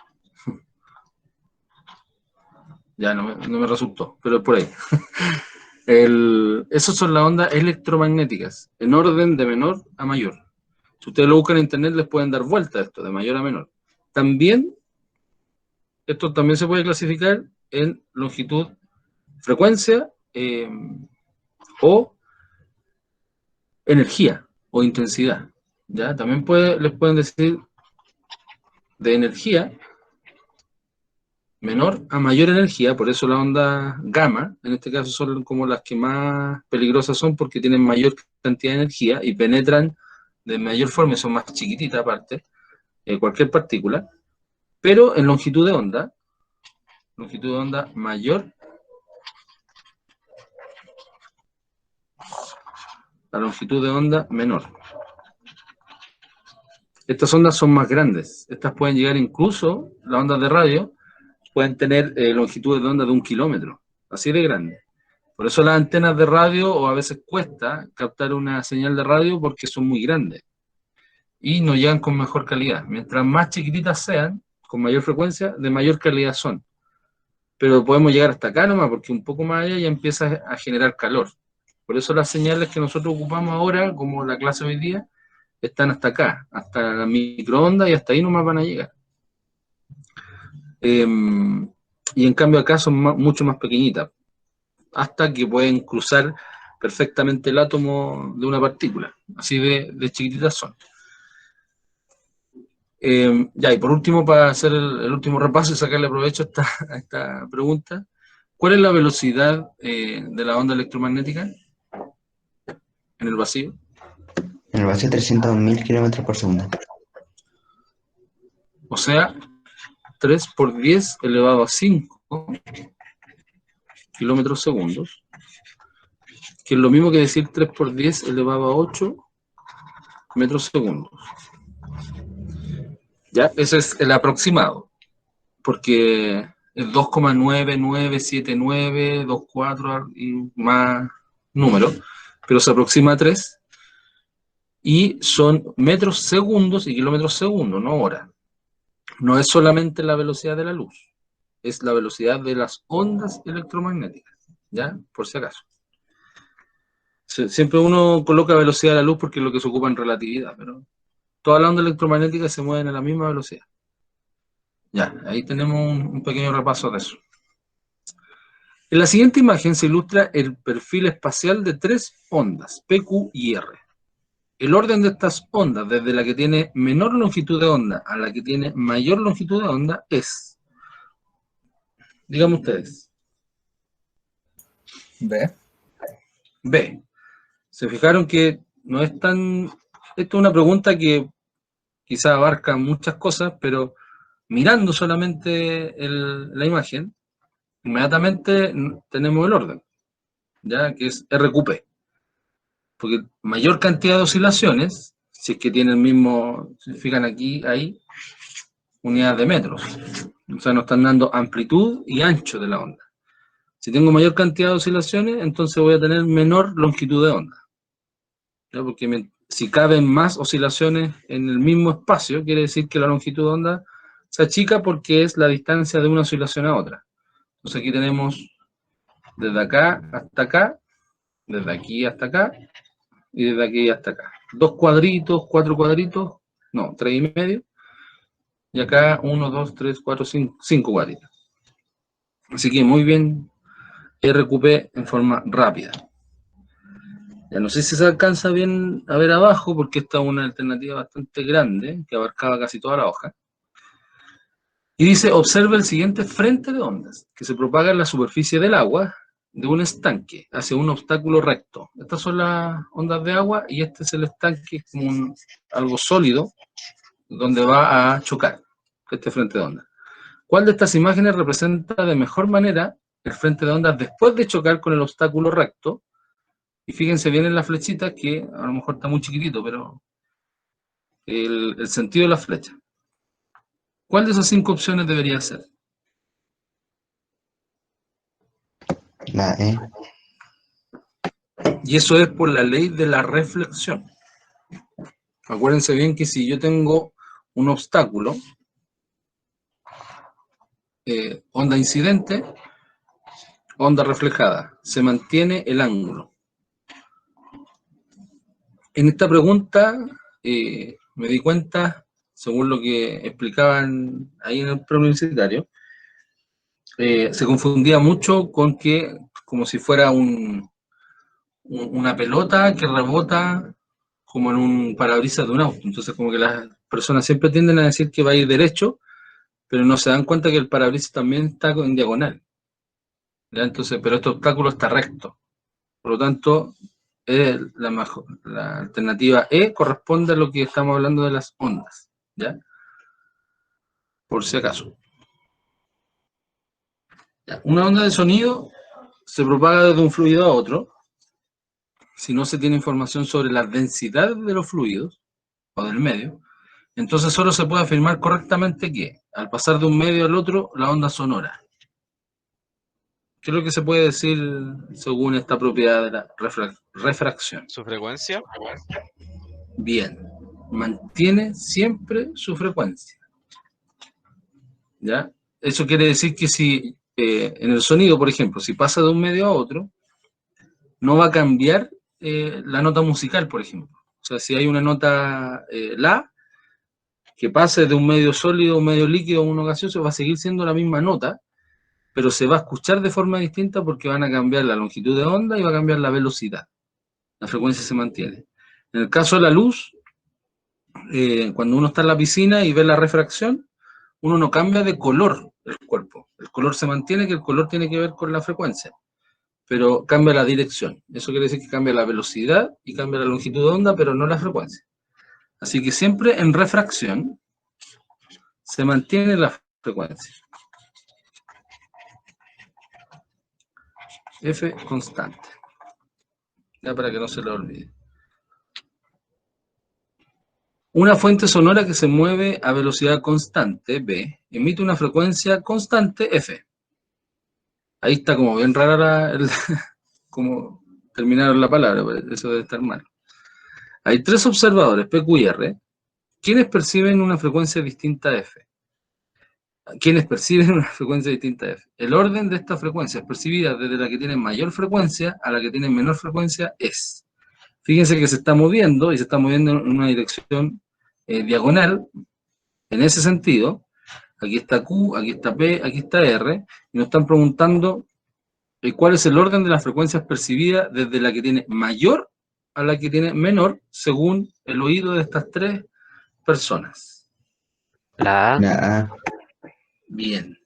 Ya no me resultó, pero es por ahí. Esas son las ondas electromagnéticas, en orden de menor a mayor. Si ustedes lo buscan en internet, les pueden dar vuelta a esto, de mayor a menor. También, esto también se puede clasificar en longitud, frecuencia o energía o intensidad. ¿Ya? También les pueden decir de energía, menor a mayor energía, por eso la onda gamma, en este caso son como las que más peligrosas son porque tienen mayor cantidad de energía y penetran de mayor forma, y son más chiquititas aparte, cualquier partícula, pero en longitud de onda mayor a longitud de onda menor. Estas ondas son más grandes, estas pueden llegar incluso, las ondas de radio, pueden tener longitudes de onda de 1 kilómetro, así de grande. Por eso las antenas de radio, o a veces cuesta captar una señal de radio porque son muy grandes y no llegan con mejor calidad. Mientras más chiquititas sean, con mayor frecuencia, de mayor calidad son. Pero podemos llegar hasta acá nomás, porque un poco más allá ya empieza a generar calor. Por eso las señales que nosotros ocupamos ahora, como la clase hoy día, están hasta acá, hasta la microondas, y hasta ahí nomás van a llegar. Y en cambio acá son mucho más pequeñitas, hasta que pueden cruzar perfectamente el átomo de una partícula. Así de chiquititas son. Ya, y por último, para hacer el último repaso y sacarle provecho a esta pregunta, ¿cuál es la velocidad de la onda electromagnética en el vacío? En el vacío 300.000 kilómetros por segundo. O sea, 3 por 10 elevado a 5 kilómetros segundos, que es lo mismo que decir 3 por 10 elevado a 8 metros segundos. Ya, ese es el aproximado, porque es 2,997924 y más números, pero se aproxima a 3, y son metros segundos y kilómetros segundos, no horas. No es solamente la velocidad de la luz, es la velocidad de las ondas electromagnéticas, ¿ya? Por si acaso. Siempre uno coloca velocidad de la luz porque es lo que se ocupa en relatividad, pero todas las ondas electromagnéticas se mueven a la misma velocidad. Ya, ahí tenemos un pequeño repaso de eso. En la siguiente imagen se ilustra el perfil espacial de 3 ondas, P, Q y R. El orden de estas ondas, desde la que tiene menor longitud de onda a la que tiene mayor longitud de onda, es, díganme ustedes. B. B. ¿Se fijaron que no es tan... Esto es una pregunta que quizá abarca muchas cosas, pero mirando solamente la imagen, inmediatamente tenemos el orden, ¿ya? Que es RQP. Porque mayor cantidad de oscilaciones, si es que tiene el mismo, se fijan aquí, ahí, unidades de metros. O sea, nos están dando amplitud y ancho de la onda. Si tengo mayor cantidad de oscilaciones, entonces voy a tener menor longitud de onda. ¿Ya? Porque si caben más oscilaciones en el mismo espacio, quiere decir que la longitud de onda se achica porque es la distancia de una oscilación a otra. Entonces aquí tenemos desde acá hasta acá, desde aquí hasta acá, y desde aquí hasta acá. 2 cuadritos, 4 cuadritos, no, 3 y medio, y acá 1, 2, 3, 4, 5 cuadritos. Así que muy bien, RQP en forma rápida. Ya no sé si se alcanza bien a ver abajo, porque esta es una alternativa bastante grande, que abarcaba casi toda la hoja. Y dice, observa el siguiente frente de ondas, que se propaga en la superficie del agua, de un estanque hacia un obstáculo recto. Estas son las ondas de agua y este es el estanque, como algo sólido, donde va a chocar este frente de ondas. ¿Cuál de estas imágenes representa de mejor manera el frente de ondas después de chocar con el obstáculo recto? Y fíjense bien en la flechita, que a lo mejor está muy chiquitito, pero el sentido de la flecha. ¿Cuál de esas 5 opciones debería ser? La E. Y eso es por la ley de la reflexión. Acuérdense bien que si yo tengo un obstáculo, onda incidente, onda reflejada, se mantiene el ángulo. En esta pregunta me di cuenta, según lo que explicaban ahí en el preuniversitario, se confundía mucho con que, como si fuera una pelota que rebota como en un parabrisas de un auto. Entonces, como que las personas siempre tienden a decir que va a ir derecho, pero no se dan cuenta que el parabrisas también está en diagonal. ¿Ya? Entonces, pero este obstáculo está recto. Por lo tanto, la alternativa E corresponde a lo que estamos hablando de las ondas. ¿Ya? Por si acaso. ¿Ya? Una onda de sonido se propaga desde un fluido a otro si no se tiene información sobre la densidad de los fluidos o del medio. Entonces solo se puede afirmar correctamente que, al pasar de un medio al otro, la onda sonora. ¿Qué es lo que se puede decir según esta propiedad de la refracción? ¿Su frecuencia? Bien, mantiene siempre su frecuencia. ¿Ya? Eso quiere decir que si en el sonido, por ejemplo, si pasa de un medio a otro, no va a cambiar la nota musical, por ejemplo. O sea, si hay una nota La, que pase de un medio sólido a un medio líquido a uno gaseoso, va a seguir siendo la misma nota, pero se va a escuchar de forma distinta porque van a cambiar la longitud de onda y va a cambiar la velocidad. La frecuencia se mantiene. En el caso de la luz, cuando uno está en la piscina y ve la refracción, uno no cambia de color el cuerpo. El color se mantiene, que el color tiene que ver con la frecuencia, pero cambia la dirección. Eso quiere decir que cambia la velocidad y cambia la longitud de onda, pero no la frecuencia. Así que siempre en refracción se mantiene la frecuencia. F constante. Ya para que no se lo olvide. Una fuente sonora que se mueve a velocidad constante, B, emite una frecuencia constante, F. Ahí está como bien rara como terminaron la palabra, eso debe estar mal. Hay tres observadores, P, Q y R, quienes perciben una frecuencia distinta a F. Quienes perciben una frecuencia distinta a F. El orden de estas frecuencias percibidas desde la que tienen mayor frecuencia a la que tienen menor frecuencia es. Fíjense que se está moviendo y se está moviendo en una dirección diagonal. En ese sentido, aquí está Q, aquí está P, aquí está R, y nos están preguntando cuál es el orden de las frecuencias percibidas desde la que tiene mayor a la que tiene menor, según el oído de estas tres personas. La A. La A. Bien.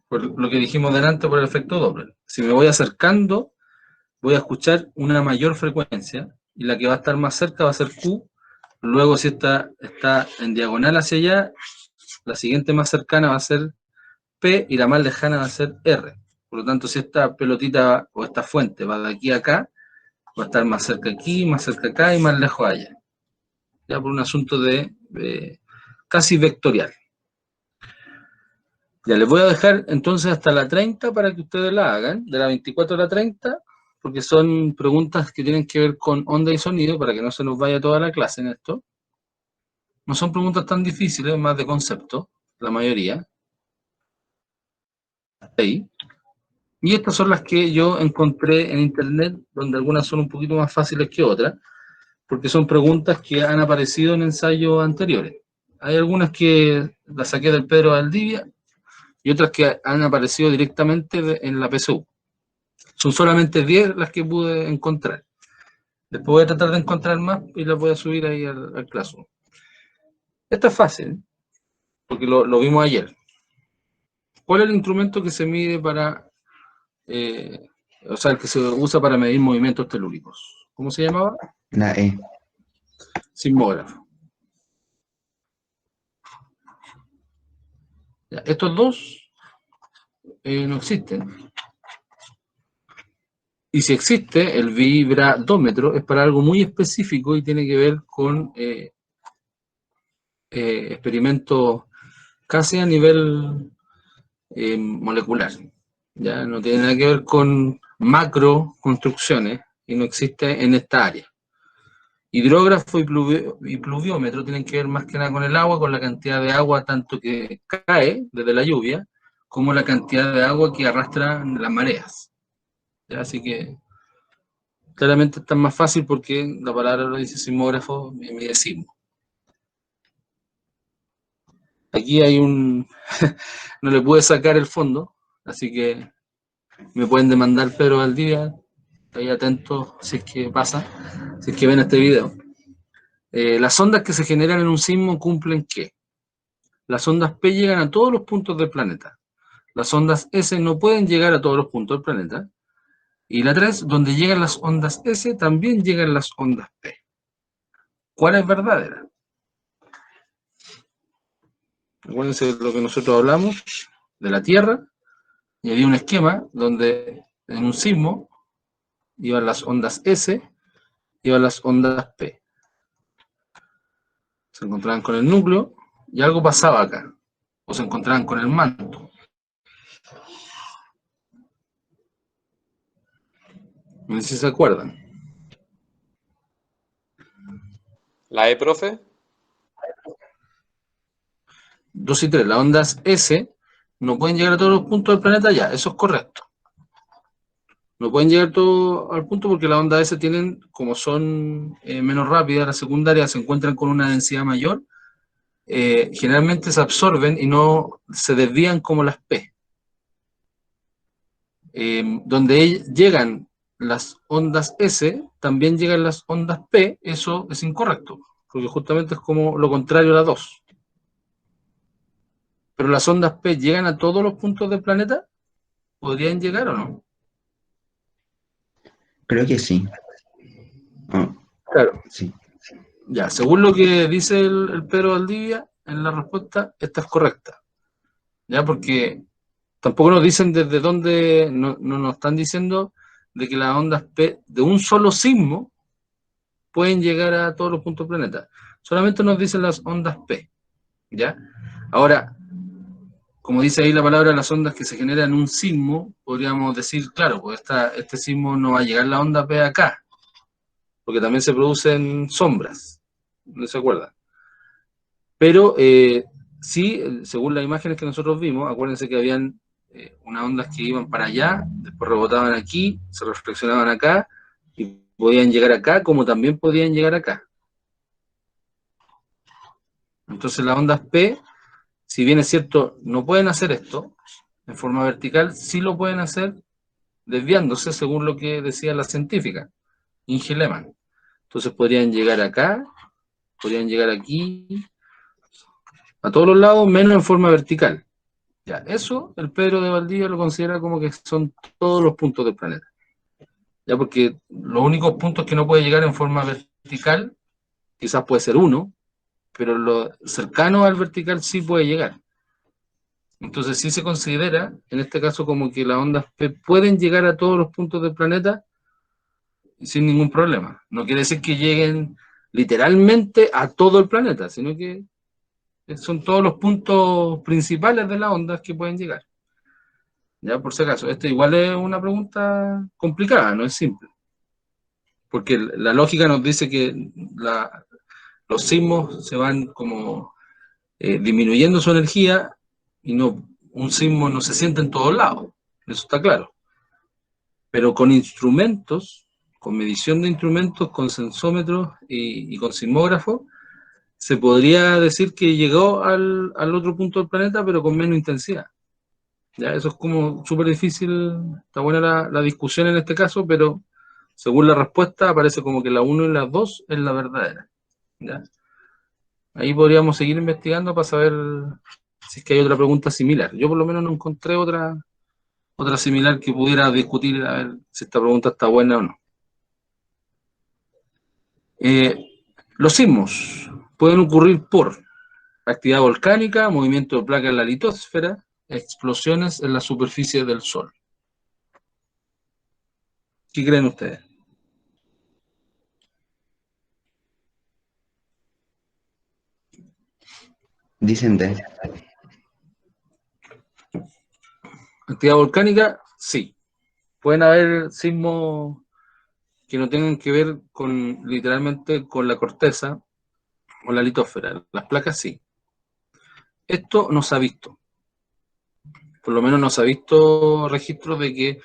Por lo que dijimos delante por el efecto Doppler. Si me voy acercando, voy a escuchar una mayor frecuencia, y la que va a estar más cerca va a ser Q. Luego, si esta está en diagonal hacia allá, la siguiente más cercana va a ser P y la más lejana va a ser R. Por lo tanto, si esta pelotita o esta fuente va de aquí a acá, va a estar más cerca aquí, más cerca acá y más lejos allá. Ya por un asunto de casi vectorial. Ya les voy a dejar entonces hasta la 30 para que ustedes la hagan, de la 24 a la 30, porque son preguntas que tienen que ver con onda y sonido, para que no se nos vaya toda la clase en esto. No son preguntas tan difíciles, más de concepto, la mayoría. Ahí. Y estas son las que yo encontré en internet, donde algunas son un poquito más fáciles que otras, porque son preguntas que han aparecido en ensayos anteriores. Hay algunas que las saqué del Pedro Valdivia y otras que han aparecido directamente en la PSU. Son solamente 10 las que pude encontrar. Después voy a tratar de encontrar más y las voy a subir ahí al Classroom. Esta es fácil, porque lo vimos ayer. ¿Cuál es el instrumento que se mide para, o sea, el que se usa para medir movimientos telúricos? ¿Cómo se llamaba? La E. Sismógrafo. Ya, estos dos no existen. Y si existe, el vibradómetro es para algo muy específico y tiene que ver con experimentos casi a nivel molecular. Ya no tiene nada que ver con macro construcciones y no existe en esta área. Hidrógrafo y pluviómetro tienen que ver más que nada con el agua, con la cantidad de agua tanto que cae desde la lluvia, como la cantidad de agua que arrastran las mareas. ¿Ya? Así que claramente está más fácil porque la palabra lo dice sismógrafo, mide sismo. Aquí hay un... no le pude sacar el fondo, así que me pueden demandar Pedro Valdivia ahí atentos si es que pasa, si es que ven este video. Las ondas que se generan en un sismo cumplen ¿qué? Las ondas P llegan a todos los puntos del planeta. Las ondas S no pueden llegar a todos los puntos del planeta. Y la 3, donde llegan las ondas S, también llegan las ondas P. ¿Cuál es verdadera? Acuérdense de lo que nosotros hablamos de la Tierra, y había un esquema donde en un sismo iban las ondas S, iban las ondas P. Se encontraban con el núcleo y algo pasaba acá, o se encontraban con el manto. No sé si se acuerdan. ¿La E, profe? 2 y 3, las ondas S no pueden llegar a todos los puntos del planeta ya, eso es correcto. No pueden llegar todo al punto porque las ondas S tienen, como son menos rápidas, las secundarias se encuentran con una densidad mayor, generalmente se absorben y no se desvían como las P. Donde llegan las ondas S, también llegan las ondas P, eso es incorrecto, porque justamente es como lo contrario a la 2. Pero las ondas P llegan a todos los puntos del planeta, ¿podrían llegar o no? Creo que sí. Oh, Claro. sí. Ya, según lo que dice el Pedro Valdivia en la respuesta, esta es correcta. Ya, porque tampoco nos dicen desde dónde, no nos están diciendo de que las ondas P de un solo sismo pueden llegar a todos los puntos del planeta. Solamente nos dicen las ondas P. ¿Ya? Ahora, como dice ahí la palabra, las ondas que se generan en un sismo, podríamos decir, claro, pues este sismo no va a llegar la onda P acá, porque también se producen sombras, ¿no se acuerdan? Pero sí, según las imágenes que nosotros vimos, acuérdense que habían unas ondas que iban para allá, después rebotaban aquí, se reflexionaban acá, y podían llegar acá, como también podían llegar acá. Entonces las ondas P, si bien es cierto, no pueden hacer esto en forma vertical, sí lo pueden hacer desviándose según lo que decía la científica, Inge Lehmann. Entonces podrían llegar acá, podrían llegar aquí, a todos los lados, menos en forma vertical. Ya, eso el Pedro de Valdivia lo considera como que son todos los puntos del planeta. Ya, porque los únicos puntos que no puede llegar en forma vertical, quizás puede ser uno, pero lo cercano al vertical sí puede llegar. Entonces sí se considera, en este caso, como que las ondas P pueden llegar a todos los puntos del planeta sin ningún problema. No quiere decir que lleguen literalmente a todo el planeta, sino que son todos los puntos principales de las ondas que pueden llegar. Ya, por si acaso, esta igual es una pregunta complicada, no es simple. Porque la lógica nos dice que los sismos se van como disminuyendo su energía y un sismo no se siente en todos lados, eso está claro. Pero con instrumentos, con medición de instrumentos, con sensómetros y con sismógrafos, se podría decir que llegó al otro punto del planeta, pero con menos intensidad. Ya, eso es como súper difícil, está buena la discusión en este caso, pero según la respuesta aparece como que la 1 y la 2 es la verdadera. ¿Ya? Ahí podríamos seguir investigando para saber si es que hay otra pregunta similar. Yo por lo menos no encontré otra similar que pudiera discutir a ver si esta pregunta está buena o no. Los sismos pueden ocurrir por actividad volcánica, movimiento de placas en la litosfera, explosiones en la superficie del Sol. ¿Qué creen ustedes? Dicen D. Actividad volcánica, sí. Pueden haber sismos que no tengan que ver con literalmente con la corteza o la litosfera. Las placas sí. Esto no se ha visto. Por lo menos no se ha visto registro de que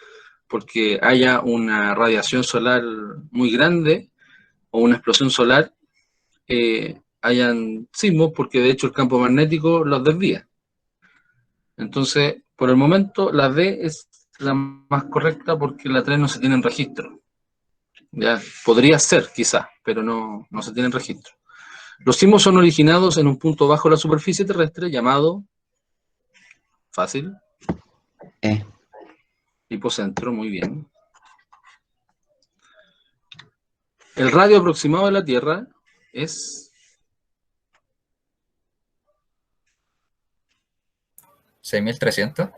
porque haya una radiación solar muy grande o una explosión solar, hayan sismos, porque de hecho el campo magnético los desvía. Entonces, por el momento, la D es la más correcta porque la 3 no se tiene en registro. Ya, podría ser, quizá, pero no se tiene registro. Los sismos son originados en un punto bajo la superficie terrestre llamado, fácil, hipocentro, muy bien. El radio aproximado de la Tierra es 6.300.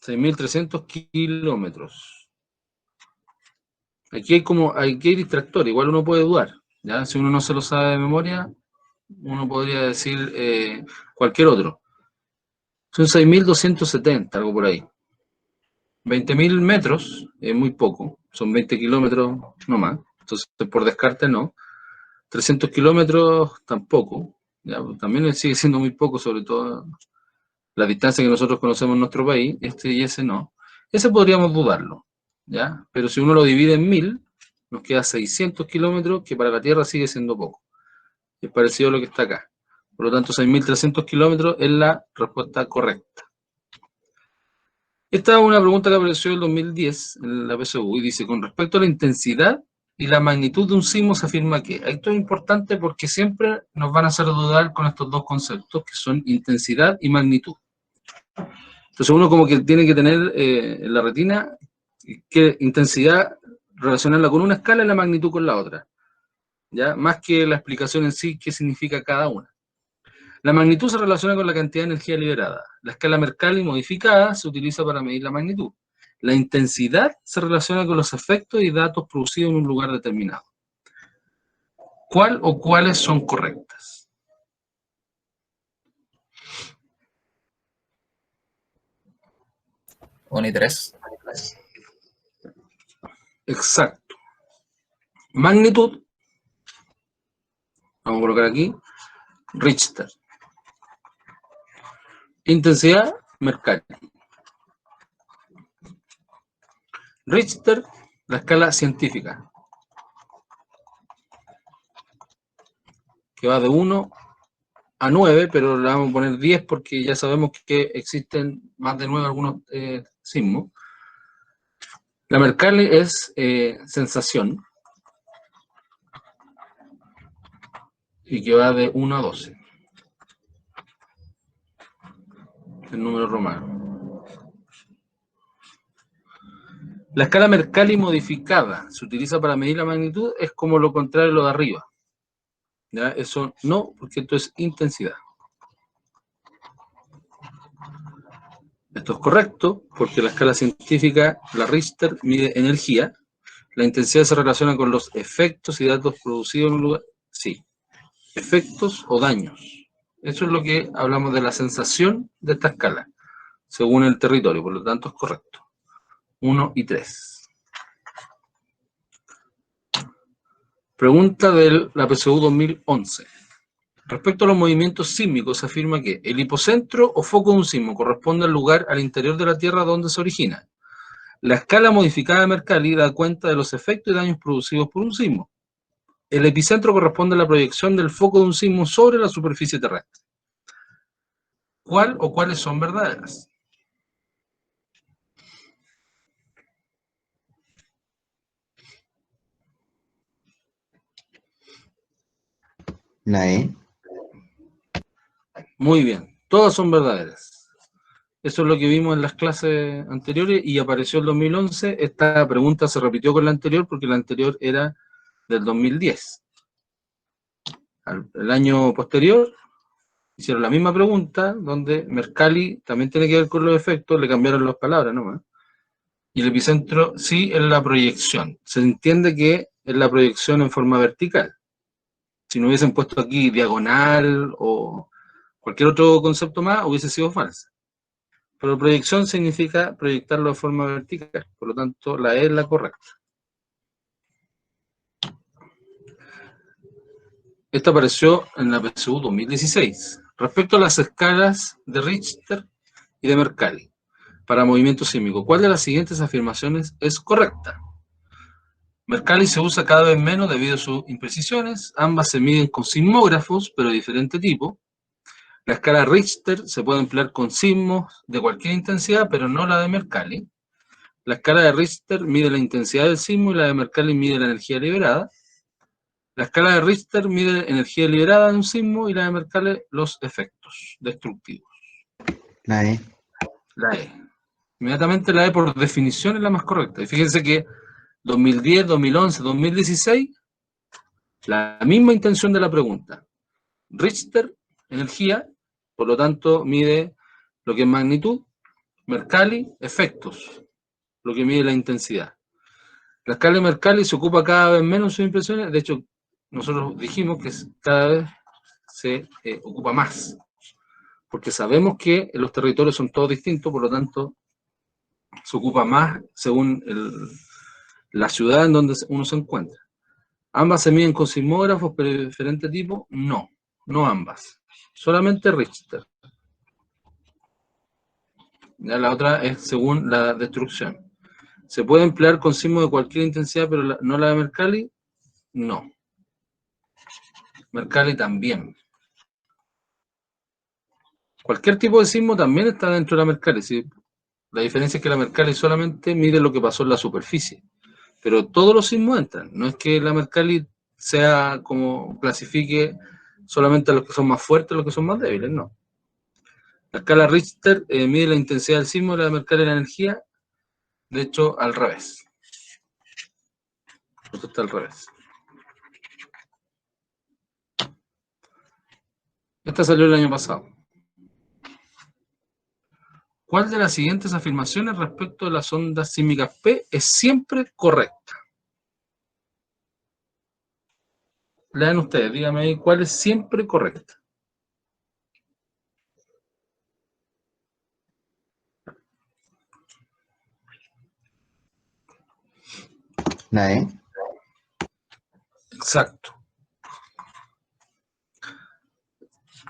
6.300 kilómetros. Aquí hay distractor, igual uno puede dudar, ¿ya? Si uno no se lo sabe de memoria, uno podría decir cualquier otro. Son 6.270, algo por ahí. 20.000 metros es muy poco, son 20 kilómetros no más, entonces por descarte no. 300 kilómetros tampoco, ya, también sigue siendo muy poco, sobre todo la distancia que nosotros conocemos en nuestro país, este y ese no. Ese podríamos dudarlo, ¿ya? Pero si uno lo divide en 1.000, nos queda 600 kilómetros, que para la Tierra sigue siendo poco. Es parecido a lo que está acá. Por lo tanto, 6.300 kilómetros es la respuesta correcta. Esta es una pregunta que apareció en el 2010 en la PSU y dice, con respecto a la intensidad y la magnitud de un sismo se afirma que. Esto es importante porque siempre nos van a hacer dudar con estos dos conceptos que son intensidad y magnitud. Entonces uno como que tiene que tener en la retina que intensidad relacionarla con una escala y la magnitud con la otra, ¿ya? Más que la explicación en sí, qué significa cada una. La magnitud se relaciona con la cantidad de energía liberada. La escala Mercalli modificada se utiliza para medir la magnitud. La intensidad se relaciona con los efectos y datos producidos en un lugar determinado. ¿Cuál o cuáles son correctas? Uno y 3. Exacto. Magnitud, vamos a colocar aquí, Richter. Intensidad, Mercalli. Richter, la escala científica, que va de 1 a 9, pero le vamos a poner 10 porque ya sabemos que existen más de 9 algunos sismos. La Mercalli es sensación, y que va de 1 a 12. El número romano. La escala Mercalli modificada se utiliza para medir la magnitud, es como lo contrario a lo de arriba. ¿Ya? Eso no, porque esto es intensidad. Esto es correcto, porque la escala científica, la Richter, mide energía. La intensidad se relaciona con los efectos y datos producidos en un lugar. Sí, efectos o daños. Eso es lo que hablamos de la sensación de esta escala, según el territorio, por lo tanto es correcto. 1 y 3. Pregunta de la PSU 2011. Respecto a los movimientos sísmicos, se afirma que el hipocentro o foco de un sismo corresponde al lugar al interior de la Tierra donde se origina. La escala modificada de Mercalli da cuenta de los efectos y daños producidos por un sismo. El epicentro corresponde a la proyección del foco de un sismo sobre la superficie terrestre. ¿Cuál o cuáles son verdaderas? La E. Muy bien, todas son verdaderas. Eso es lo que vimos en las clases anteriores y apareció el 2011. Esta pregunta se repitió con la anterior porque la anterior era del 2010. El año posterior hicieron la misma pregunta, donde Mercalli también tiene que ver con los efectos, le cambiaron las palabras nomás. Y el epicentro sí es la proyección. Se entiende que es la proyección en forma vertical. Si no hubiesen puesto aquí diagonal o cualquier otro concepto más, hubiese sido falsa. Pero proyección significa proyectarlo de forma vertical, por lo tanto la E es la correcta. Esta apareció en la PSU 2016. Respecto a las escalas de Richter y de Mercalli para movimiento sísmico, ¿cuál de las siguientes afirmaciones es correcta? Mercalli se usa cada vez menos debido a sus imprecisiones. Ambas se miden con sismógrafos, pero de diferente tipo. La escala Richter se puede emplear con sismos de cualquier intensidad, pero no la de Mercalli. La escala de Richter mide la intensidad del sismo y la de Mercalli mide la energía liberada. La escala de Richter mide energía liberada de un sismo y la de Mercalli los efectos destructivos. La E. La E. Inmediatamente la E por definición es la más correcta. Y fíjense que 2010, 2011, 2016, la misma intención de la pregunta. Richter, energía, por lo tanto mide lo que es magnitud. Mercalli, efectos, lo que mide la intensidad. La escala de Mercalli se ocupa cada vez menos en sus impresiones. De hecho, nosotros dijimos que cada vez se ocupa más. Porque sabemos que los territorios son todos distintos, por lo tanto, se ocupa más según la ciudad en donde uno se encuentra. ¿Ambas se miden con sismógrafos de diferente tipo? No, no ambas. Solamente Richter. Ya la otra es según la destrucción. ¿Se puede emplear con sismo de cualquier intensidad, pero no la de Mercalli? No. Mercalli también. Cualquier tipo de sismo también está dentro de la Mercalli. ¿Sí? La diferencia es que la Mercalli solamente mide lo que pasó en la superficie. Pero todos los sismos entran. No es que la Mercalli sea como clasifique solamente a los que son más fuertes, a los que son más débiles, no. La escala Richter mide la intensidad del sismo y la de Mercalli la energía. De hecho, al revés. Esto está al revés. Esta salió el año pasado. ¿Cuál de las siguientes afirmaciones respecto de las ondas sísmicas P es siempre correcta? Lean ustedes, díganme ahí cuál es siempre correcta. La E. Exacto.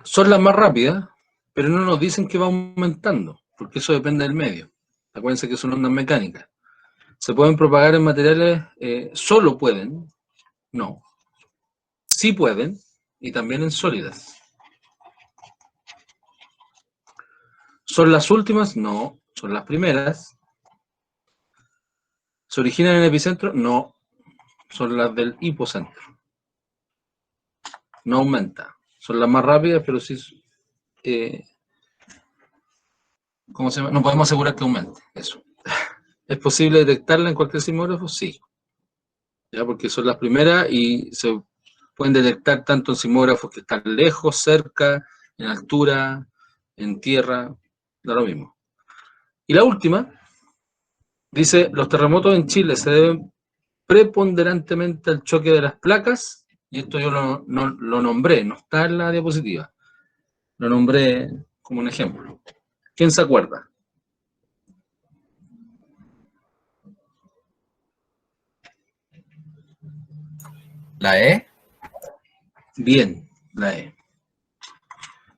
Son las más rápidas, pero no nos dicen que va aumentando, porque eso depende del medio. Acuérdense que son ondas mecánicas. ¿Se pueden propagar en materiales? Solo pueden, no. Sí pueden, y también en sólidas. ¿Son las últimas? No. ¿Son las primeras? ¿Se originan en el epicentro? No. Son las del hipocentro. No aumenta. Son las más rápidas, pero sí... ¿cómo se llama? No podemos asegurar que aumente. Eso. ¿Es posible detectarla en cualquier sismógrafo? Sí. ¿Ya? Porque son las primeras y se pueden detectar tanto en sismógrafos que están lejos, cerca, en altura, en tierra, da lo mismo. Y la última, dice, los terremotos en Chile se deben preponderantemente al choque de las placas, y esto yo lo nombré, no está en la diapositiva, lo nombré como un ejemplo. ¿Quién se acuerda? ¿La E? Bien, la E.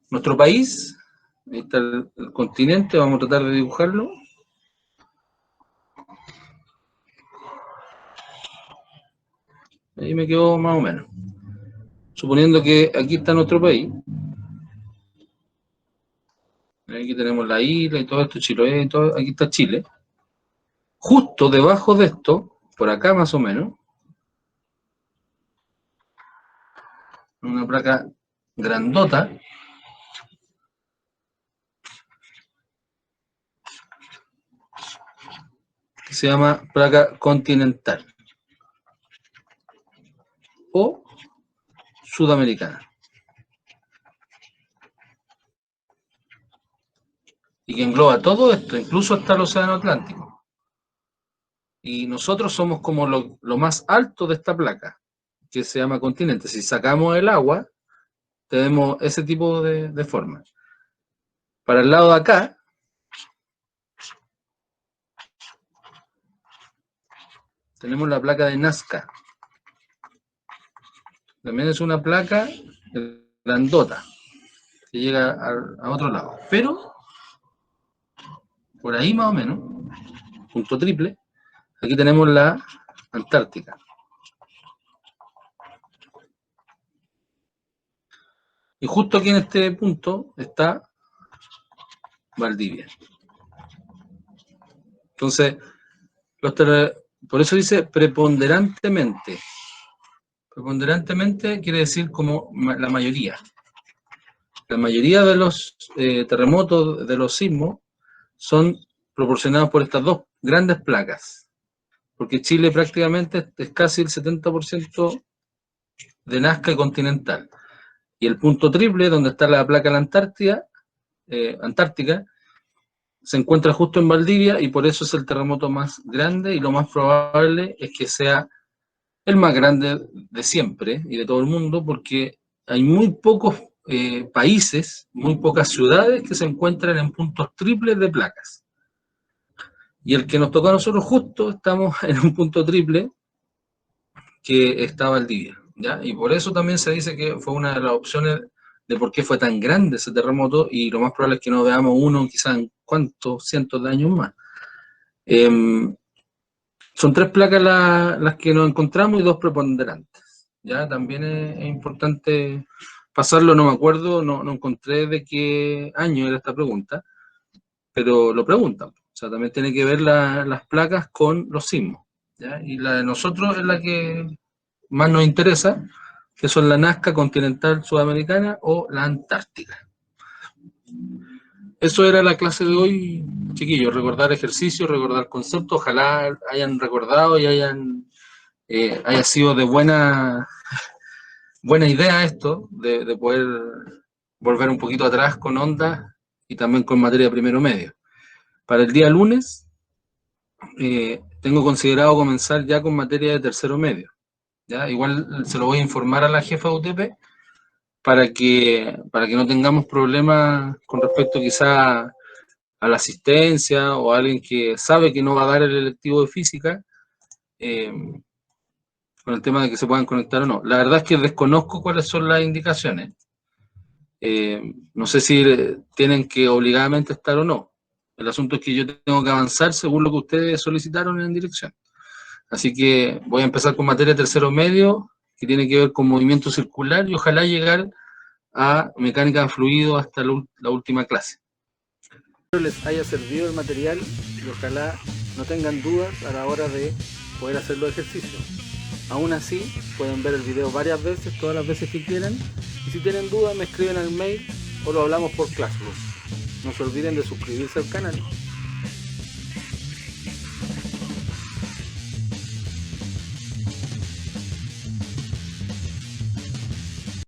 Nuestro país, ahí está el continente, vamos a tratar de dibujarlo. Ahí me quedó más o menos. Suponiendo que aquí está nuestro país. Aquí tenemos la isla y todo esto, Chiloé, y todo, aquí está Chile. Justo debajo de esto, por acá más o menos, una placa grandota, que se llama placa continental o sudamericana. Y que engloba todo esto, incluso hasta el océano Atlántico. Y nosotros somos como lo más alto de esta placa, que se llama continente. Si sacamos el agua, tenemos ese tipo de forma. Para el lado de acá, tenemos la placa de Nazca. También es una placa grandota, que llega a otro lado. Pero, por ahí más o menos, punto triple, aquí tenemos la Antártica. Y justo aquí en este punto está Valdivia. Entonces, Por eso dice preponderantemente. Preponderantemente quiere decir como la mayoría. La mayoría de los terremotos, de los sismos, son proporcionados por estas dos grandes placas. Porque Chile prácticamente es casi el 70% de Nazca continental. Y el punto triple, donde está la placa de la Antártica, se encuentra justo en Valdivia y por eso es el terremoto más grande y lo más probable es que sea el más grande de siempre y de todo el mundo porque hay muy pocos países, muy pocas ciudades que se encuentran en puntos triples de placas. Y el que nos tocó a nosotros justo estamos en un punto triple que está Valdivia, ¿ya? Y por eso también se dice que fue una de las opciones de por qué fue tan grande ese terremoto y lo más probable es que no veamos uno quizás en cuántos cientos de años más. Son 3 placas las que nos encontramos y 2 preponderantes, ¿ya? También es importante pasarlo, no me acuerdo, no encontré de qué año era esta pregunta, pero lo preguntan. O sea, también tiene que ver las placas con los sismos, ¿ya? Y la de nosotros es la que más nos interesa, que son la Nazca continental sudamericana o la Antártica. Eso era la clase de hoy, chiquillos, recordar ejercicios, recordar conceptos, ojalá hayan recordado y haya sido de buena idea esto, de poder volver un poquito atrás con ondas y también con materia de primero medio. Para el día lunes, tengo considerado comenzar ya con materia de tercero medio, ¿ya? Igual se lo voy a informar a la jefa de UTP para que no tengamos problemas con respecto quizá a la asistencia o a alguien que sabe que no va a dar el electivo de física, con el tema de que se puedan conectar o no. La verdad es que desconozco cuáles son las indicaciones. No sé si tienen que obligadamente estar o no. El asunto es que yo tengo que avanzar según lo que ustedes solicitaron en dirección. Así que voy a empezar con materia de tercero medio, que tiene que ver con movimiento circular y ojalá llegar a mecánica de fluido hasta la última clase. Espero les haya servido el material y ojalá no tengan dudas a la hora de poder hacer los ejercicios. Aún así, pueden ver el video varias veces, todas las veces que quieran, y si tienen dudas me escriben al mail o lo hablamos por Classroom. No se olviden de suscribirse al canal